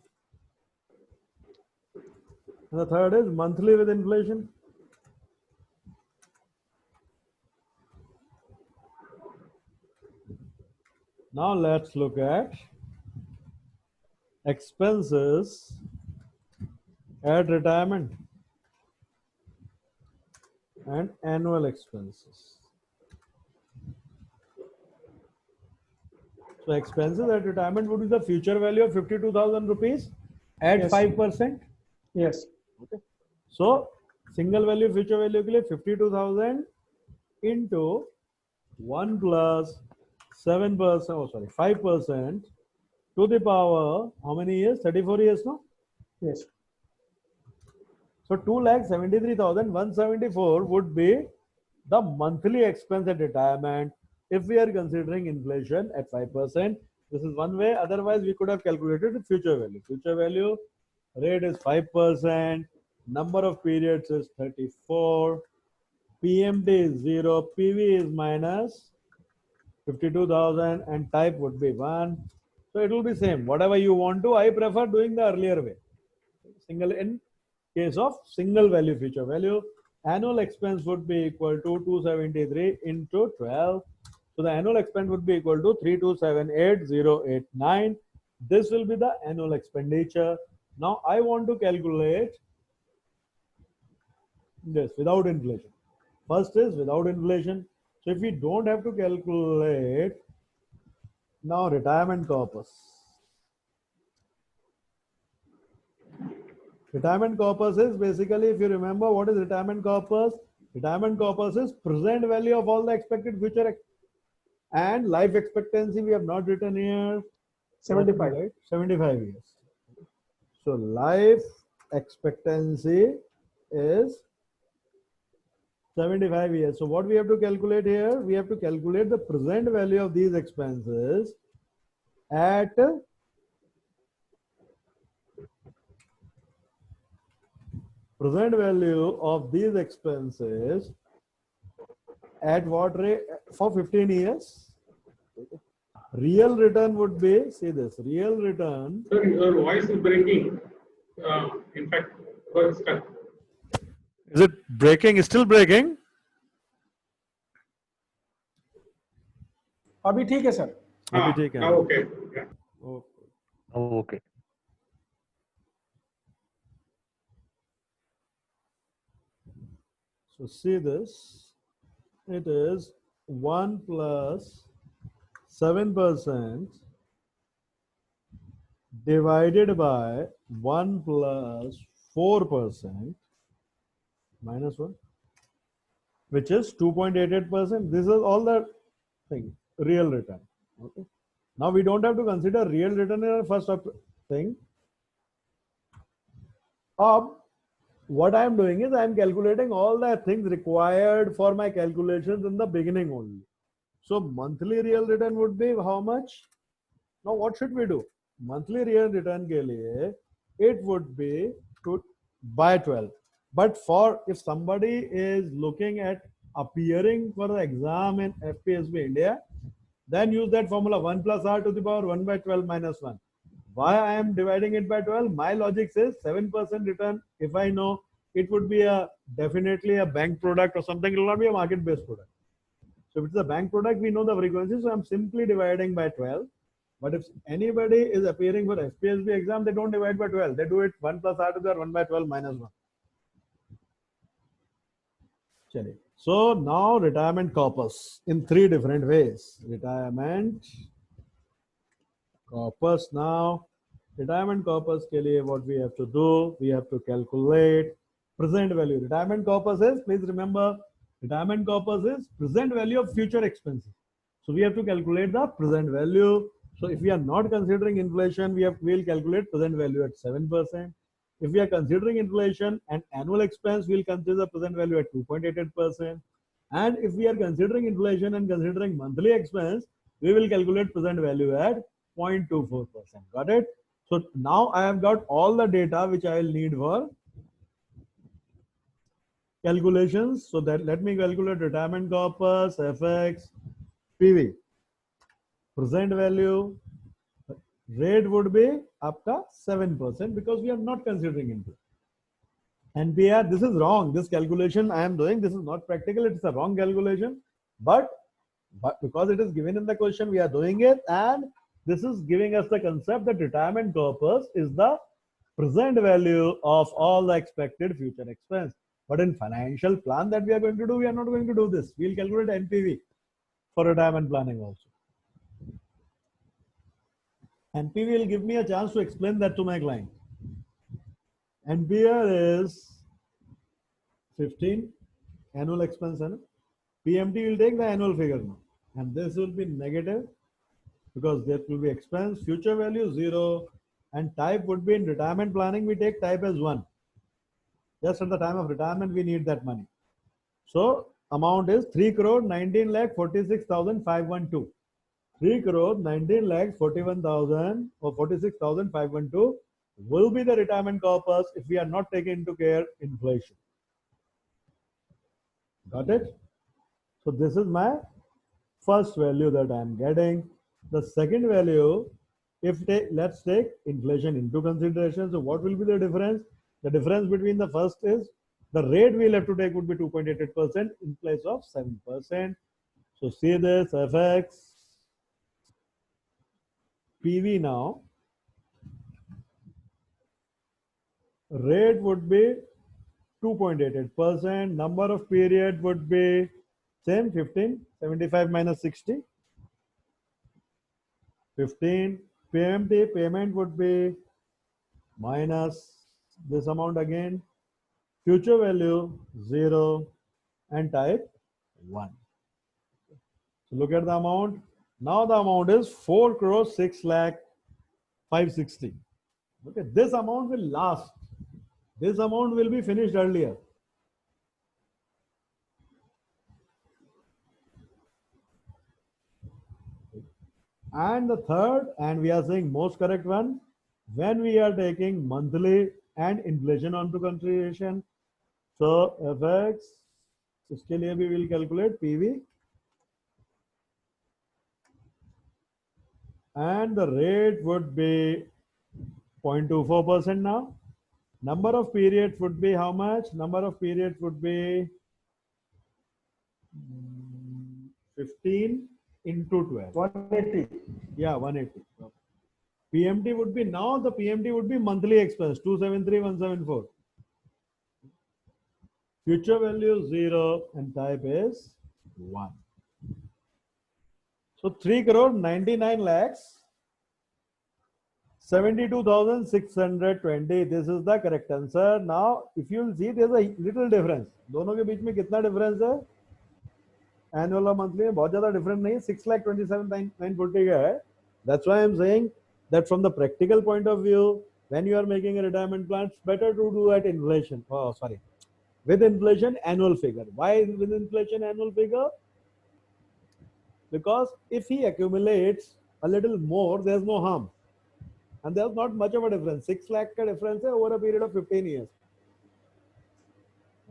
A: and the third is monthly with inflation. Now let's look at expenses at retirement and annual expenses. So expenses at retirement would be the future value of 52,000 rupees at
E: Yes.
A: 5%.
E: Yes.
A: Okay. So single value future value के लिए 52,000 into 1 plus 7%, oh sorry, 5% to the power, how many years? 34 years, no?
E: Yes.
A: So 2,73,174 would be the monthly expense at retirement if we are considering inflation at 5%. This is one way. Otherwise, we could have calculated the future value. Future value rate is 5%. Number of periods is 34. PMT is 0. PV is minus 52,000 and type would be 1. So it will be same. Whatever you want to, I prefer doing the earlier way. Single in case of single value future value, annual expense would be equal to 273 into 12. So the annual expense would be equal to 3278089. This will be the annual expenditure. Now I want to calculate this without inflation. First is without inflation. So if we don't have to calculate now retirement corpus. Retirement corpus is basically, if you remember, what is retirement corpus? Retirement corpus is present value of all the expected future and life expectancy. We have not written here.
E: 75.
A: Right? 75 years. So life expectancy is 75 years. So what we have to calculate here? We have to calculate the present value of these expenses at present value of these expenses at what rate for 15 years. Real return would be, see this, real return.
H: Sir, your voice is breaking. In fact, was stuck.
A: Is it breaking? Still breaking?
E: अभी ठीक है sir.
A: अभी ठीक है.
H: Now okay. Yeah.
A: Okay.
F: Oh, okay.
A: So see this, it is 1 plus 7% divided by 1 plus 4% minus 1, which is 2.88%. This is all the thing, real return. Okay. Now we don't have to consider real return in our first thing. What I am doing is I am calculating all the things required for my calculations in the beginning only. So monthly real return would be how much? Now what should we do? Monthly real return ke liye, it would be by 12. But for if somebody is looking at appearing for the exam in FPSB India, then use that formula 1 plus r to the power 1 by 12 minus 1. Why I am dividing it by 12? My logic says 7% return. If I know it would be definitely a bank product or something, it will not be a market-based product. So if it's a bank product, we know the frequency. So I'm simply dividing by 12. But if anybody is appearing for FPSB exam, they don't divide by 12. They do it 1 plus r to the 1 by 12 minus 1. So now retirement corpus in 3 different ways. Retirement corpus now. Retirement corpus ke liye what we have to do? We have to calculate present value. Retirement corpus is, please remember, retirement corpus is present value of future expenses. So we have to calculate the present value. So if we are not considering inflation, we'll calculate present value at 7%. If we are considering inflation and annual expense, we'll consider present value at 2.88%. And if we are considering inflation and considering monthly expense, we will calculate present value at 0.24%. Got it? So now I have got all the data which I will need for calculations. So that let me calculate retirement corpus, FX, PV. Present value rate would be आपका 7% because we are not considering inflation. NPR, this is wrong. This calculation I am doing, this is not practical. It's a wrong calculation. But But because it is given in the question, we are doing it, and this is giving us the concept that retirement corpus is the present value of all the expected future expense. But in financial plan that we are going to do, we are not going to do this. We'll calculate NPV for retirement planning also. NPV will give me a chance to explain that to my client. NPR is 15 annual expense, and PMT will take the annual figure now, and this will be negative because there will be expense, future value 0, and type would be in retirement planning. We take type as 1. Just at the time of retirement, we need that money. So amount is 3 crore 19 lakh 46,512. 3 crore 19 lakh 41,000 or 46,512 will be the retirement corpus if we are not taking into care inflation. Got it? So this is my first value that I am getting. The second value, let's take inflation into consideration. So what will be the difference? The difference between the first is the rate we'll have to take would be 2.88% in place of 7%. So see this FX PV now. Rate would be 2.88%. Number of period would be same 15, 75 minus 60. 15. PMT payment would be minus this amount again. Future value 0 and type 1. So look at the amount. Now the amount is 4 crore 6 lakh 560. Okay, this amount will last. This amount will be finished earlier. And the third, and we are saying most correct one, when we are taking monthly and inflation onto consideration. So FX, इसके लिए भी will calculate PV, and the rate would be 0.24% now. Number of periods would be how much? Number of periods would be 15 into 12.
E: 180.
A: Yeah, 180. PMT would be, now the PMT would be monthly expense 273,174. Future value 0 and type is 1. So 3 crore 99 lakhs 72,620. This is the correct answer. Now, if you will see, there is a little difference. दोनों के बीच में कितना difference है? Annual और monthly में बहुत ज़्यादा difference नहीं है. 6,27,940 का है. That's why I am saying that from the practical point of view, when you are making a retirement plan, it's better to do at inflation. Oh, sorry. With inflation, annual figure. Why with inflation, annual figure? Because if he accumulates a little more, there's no harm. And there's not much of a difference. 6 lakh ka difference hai over a period of 15 years.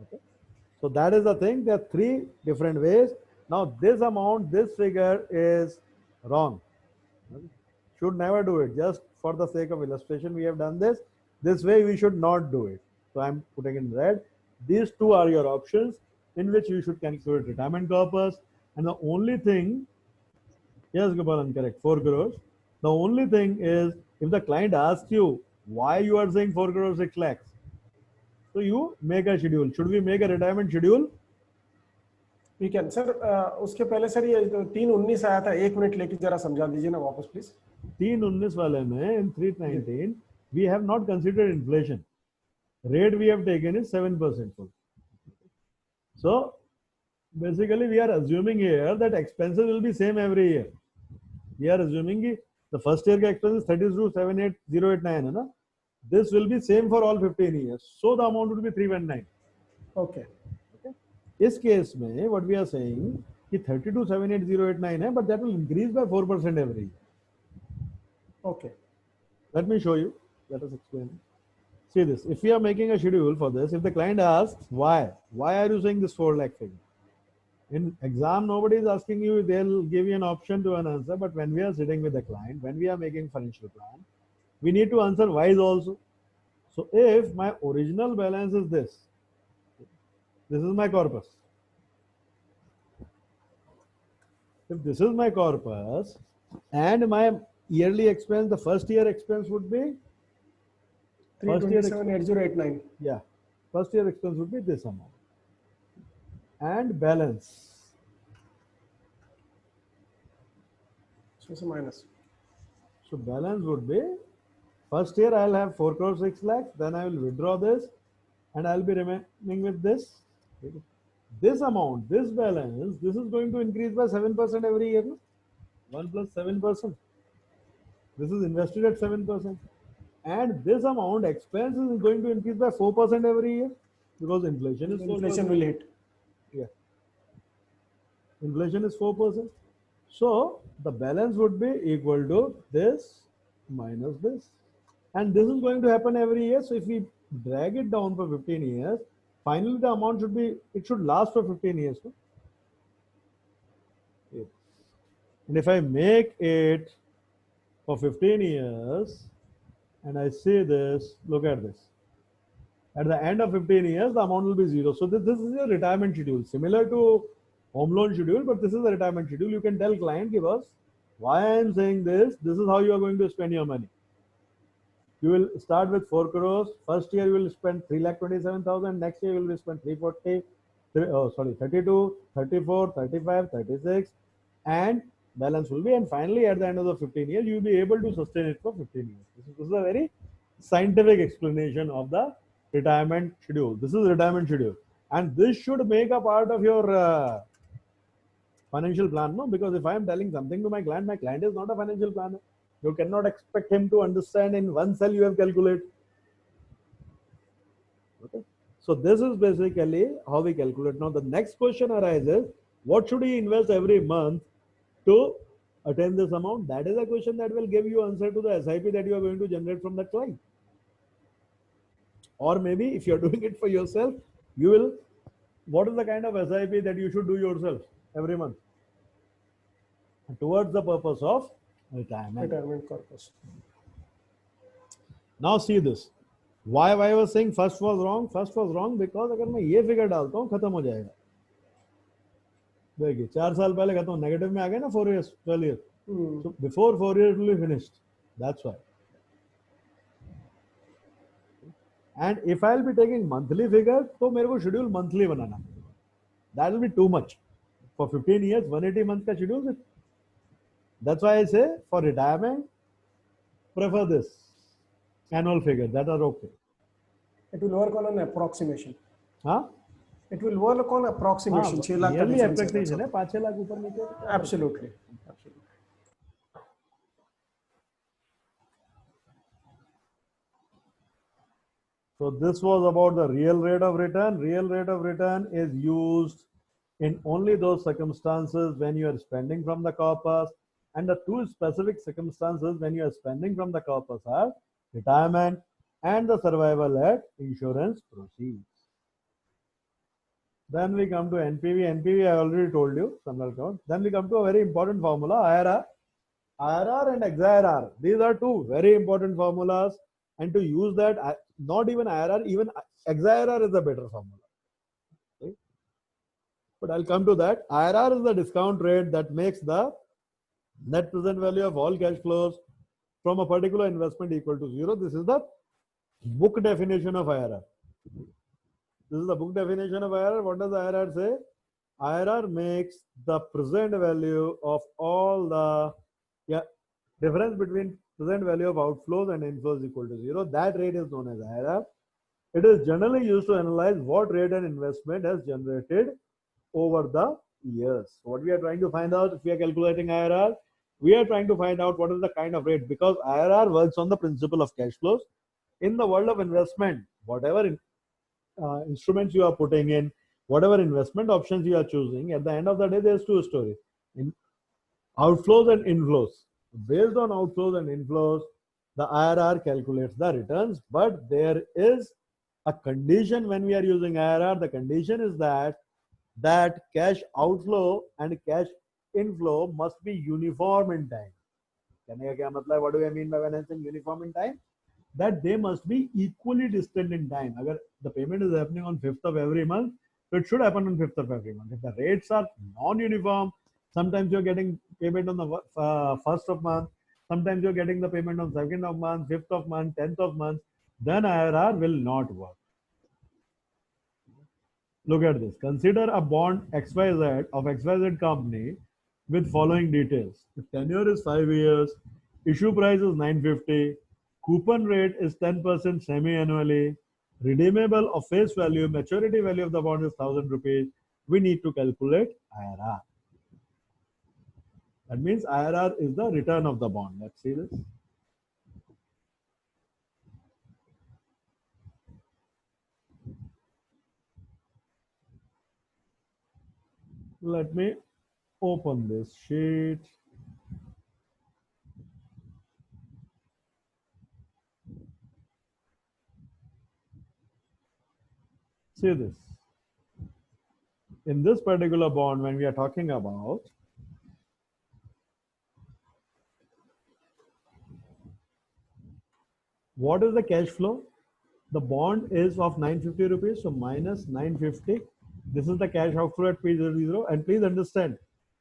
A: Okay. So that is the thing. There are 3 different ways. Now this amount, this figure is wrong. Okay. Should never do it. Just for the sake of illustration, we have done this. This way we should not do it. So I'm putting in red. These 2 are your options in which you should calculate retirement corpus. And the only thing, yes, Gopalan, correct, 4 crores. The only thing is, if the client asks you why you are saying 4 crore 6 lakhs, so you make a schedule. Should we make a retirement schedule?
E: We can, sir. उसके पहले sir ये 319 आया था, 1 minute लेके जरा समझा दीजिए ना वापस प्लीज.
A: 319 वाले में in 319 we have not considered inflation. Rate we have taken is 7%. So basically we are assuming here that expenses will be same every year. We are assuming the first year expenses 32,78,089 है ना. This will be same for all 15 years. So the amount would be 319.
E: Okay.
A: Okay. इस case में what we are saying कि 32,78,089 है, but that will increase by 4% every year.
E: Okay.
A: Let me show you. Let us explain. See this. If we are making a schedule for this, if the client asks why are you saying this 4 lakh figure? In exam, nobody is asking you, they'll give you an option to an answer. But when we are sitting with the client, when we are making financial plan, we need to answer whys also. So if my original balance is this is my corpus. if this is my corpus and my yearly expense, the first year expense would be
E: 327,8089.
A: yeah, first year expense would be this amount. And balance.
E: So it's a minus.
A: So balance would be, first year I'll have 4 crore 6 lakhs, then I will withdraw this and I'll be remaining with this. This amount, this balance, this is going to increase by 7% every year. No? 1 plus 7%. This is invested at 7%. And this amount, expense is going to increase by 4% every year because inflation is 4%.
E: Inflation will hit.
A: Yeah. Inflation is 4%. So the balance would be equal to this minus this. And this is going to happen every year. So if we drag it down for 15 years, finally the amount should be, it should last for 15 years. No? Yeah. And if I make it for 15 years and I say this, look at this. At the end of 15 years, the amount will be 0. So this is a retirement schedule, similar to home loan schedule, but this is a retirement schedule. You can tell client, give us why I am saying this. This is how you are going to spend your money. You will start with 4 crores. First year you will spend 3,27,000. Next year you will spend 32, 34, 35, 36, and balance will be. And finally, at the end of the 15 years, you will be able to sustain it for 15 years. This is a very scientific explanation of the retirement schedule. This is retirement schedule, and this should make a part of your financial plan, no? Because if I am telling something to my client is not a financial planner. You cannot expect him to understand in one cell you have calculated. Okay. So this is basically how we calculate. Now the next question arises, what should he invest every month to attain this amount? That is a question that will give you answer to the SIP that you are going to generate from that client. Or maybe if you are doing it for yourself, you will, what is the kind of SIP that you should do yourself every month? Towards the purpose of retirement.
E: Retirement corpus.
A: Now see this. Why I was saying first was wrong? First was wrong because अगर मैं ये figure डालता हूँ खत्म हो जाएगा. देखिए 4 साल पहले खत्म नेगेटिव में आ गए ना 4 years 12 years. So before 4 years will be finished. That's why. And if I'll be taking monthly figure, तो मेरे को schedule monthly banana. That will be too much. For 15 years, 180 months का schedule. That's why I say for retirement, prefer this annual figure that are okay.
E: It will work on an approximation.
A: Huh?
E: It will work on approximation. 6 lakh
A: yearly approximation है 5-6 लाख ऊपर नीचे.
E: Absolutely. Absolutely.
A: So this was about the real rate of return. Real rate of return is used in only those circumstances when you are spending from the corpus, and the two specific circumstances when you are spending from the corpus are retirement and the survival at insurance proceeds. Then we come to NPV. NPV I already told you, Samral count. Then we come to a very important formula, IRR. IRR and XIRR. These are two very important formulas, and to use that, not even IRR, even XIRR is a better formula. Okay? But I'll come to that. IRR is the discount rate that makes the net present value of all cash flows from a particular investment equal to 0. This is the book definition of IRR. This is the book definition of IRR. What does IRR say? IRR makes the present value of all the difference between present value of outflows and inflows equal to 0. That rate is known as IRR. It is generally used to analyze what rate an investment has generated over the years. So what we are trying to find out, if we are calculating IRR, we are trying to find out what is the kind of rate, because IRR works on the principle of cash flows. In the world of investment, whatever instruments you are putting in, whatever investment options you are choosing, at the end of the day, there's two stories: in outflows and inflows. Based on outflows and inflows, the IRR calculates the returns, but there is a condition when we are using IRR. The condition is that cash outflow and cash inflow must be uniform in time. What do I mean by when I say uniform in time? That they must be equally distant in time. Agar the payment is happening on 5th of every month, so it should happen on 5th of every month. If the rates are non-uniform, Sometimes you're getting payment on the first of month. Sometimes you're getting the payment on second of month, fifth of month, 10th of month. Then IRR will not work. Look at this. Consider a bond XYZ of XYZ company with following details. The tenure is 5 years. Issue price is 950. Coupon rate is 10% semi-annually. Redeemable of face value. Maturity value of the bond is 1,000 rupees. We need to calculate IRR. That means IRR is the return of the bond. Let's see this. Let me open this sheet. See this. In this particular bond, when we are talking about what is the cash flow? The bond is of 950 rupees, so minus 950. This is the cash outflow at P00. And please understand,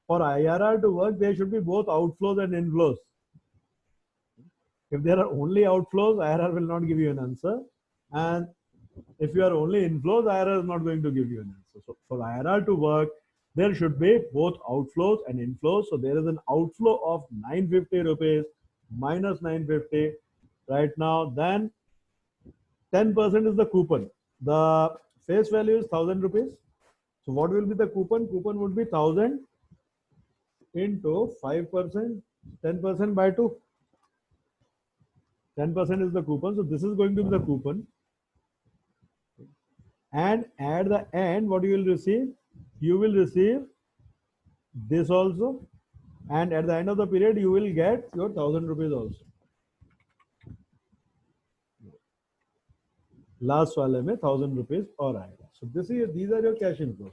A: for IRR to work, there should be both outflows and inflows. If there are only outflows, IRR will not give you an answer. And if you are only inflows, IRR is not going to give you an answer. So for IRR to work, there should be both outflows and inflows. So there is an outflow of 950 rupees minus 950 right now. Then 10% is the coupon. The face value is 1,000 rupees. So what will be the coupon? Coupon would be 1,000 into 5%, 10% by 2. 10% is the coupon. So this is going to be the coupon. And at the end, what you will receive? You will receive this also. And at the end of the period, you will get your 1,000 rupees also. Last wale mein 1,000 rupees or aayega. So these are your cash inflows.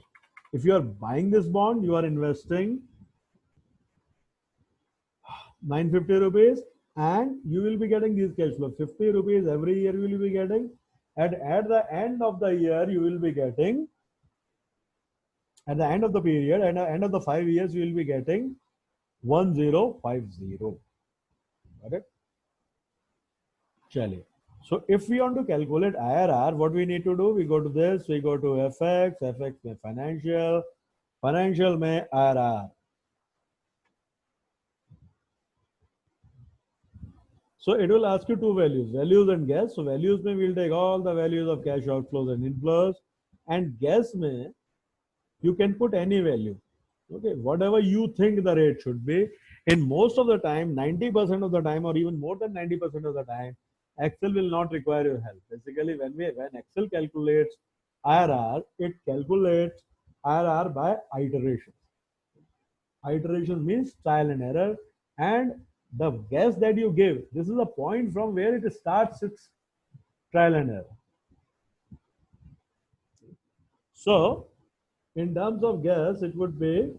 A: If you are buying this bond, you are investing 950 rupees and you will be getting these cash flows. 50 rupees every year you will be getting. And at the end of the year, you will be getting, at the end of the period, and at the end of the 5 years, you will be getting 1050. Got it? Chaliye. So if we want to calculate IRR, what we need to do? We go to this, we go to FX, FX mein financial, financial mein IRR. So it will ask you two values, values and guess. So values mein we'll take all the values of cash outflows and inflows, and guess mein you can put any value. Okay, whatever you think the rate should be. In most of the time, 90% of the time, or even more than 90% of the time, Excel will not require your help. Basically, when Excel calculates IRR, it calculates IRR by iterations. Iteration means trial and error, and the guess that you give, this is a point from where it starts its trial and error. So, in terms of guess, it would be,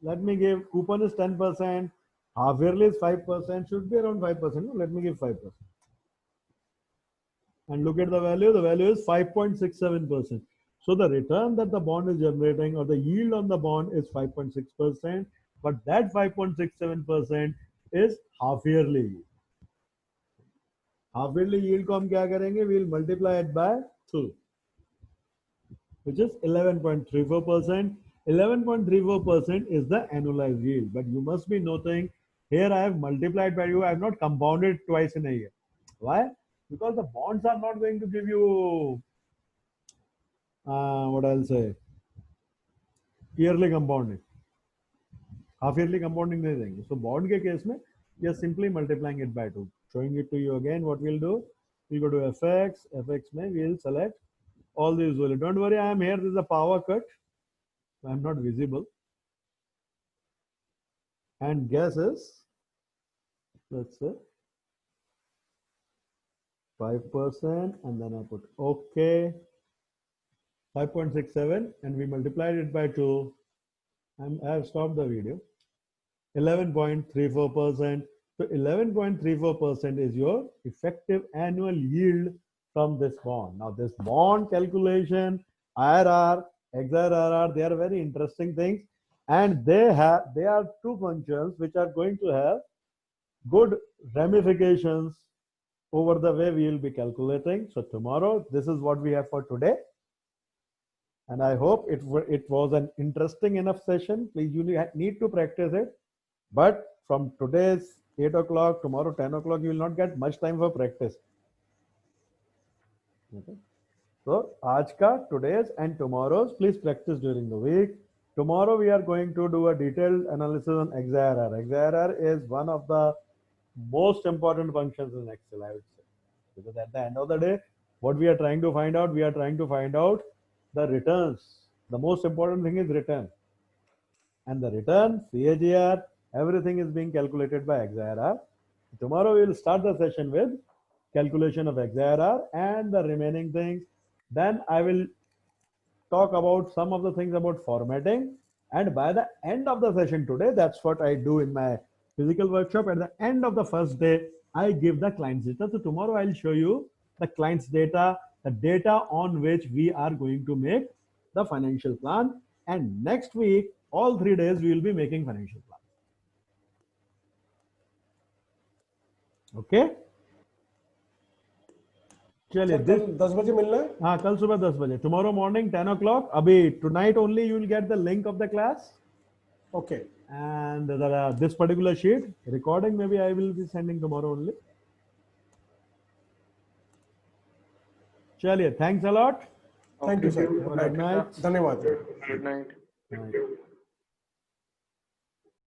A: let me give, coupon is 10%, half yearly is 5%, should be around 5%. No, let me give 5%. And look at the value is 5.67%. So the return that the bond is generating, or the yield on the bond, is 5.6%, but that 5.67% is half yearly yield. Half yearly yield ko hum kya karenge? We will multiply it by 2, which is 11.34%. 11.34% is the annualized yield. But you must be noting, here I have multiplied by you. I have not compounded twice in a year. Why? Because the bonds are not going to give you, what I'll say, yearly compounding. Half yearly compounding nahi denge. So bond ke case mein, we are simply multiplying it by 2. Showing it to you again, what we'll do, we'll go to FX. FX mein we'll select all these values. Don't worry, I am here. This is a power cut. I'm not visible. And guess is, let's say, 5%, and then I put OK. 5.67, and we multiplied it by 2. And I have stopped the video. 11.34%. So 11.34% is your effective annual yield from this bond. Now this bond calculation, IRR, XRR, they are very interesting things, and they are two functions which are going to have good ramifications over the way we will be calculating. So tomorrow, this is what we have for today. And I hope it was an interesting enough session. Please, you need to practice it. But from today's 8 o'clock, tomorrow 10 o'clock, you will not get much time for practice. Okay. So, aaj ka, today's and tomorrow's, please practice during the week. Tomorrow we are going to do a detailed analysis on XIRR. XIRR is one of the most important functions in Excel, I would say. Because at the end of the day, what we are trying to find out, the returns. The most important thing is return. And the return, CAGR, everything is being calculated by XIRR. Tomorrow we will start the session with calculation of XIRR and the remaining things. Then I will talk about some of the things about formatting. And by the end of the session today, that's what I do in my physical workshop. At the end of the first day, I give the client's data. So tomorrow I'll show you the client's data, the data on which we are going to make the financial plan. And next week, all 3 days, we will be making financial plan. Okay? चलिए,
E: कल 10 बजे मिलना है?
A: हाँ, कल सुबह 10 बजे. Tomorrow morning 10 o'clock. अभी tonight only you will get the link of the class.
E: Okay.
A: And this particular sheet recording maybe I will be sending tomorrow only. चलिए, thanks a lot.
E: Thank you, sir.
A: Good night.
E: धन्यवाद.
B: Good night.
A: Night.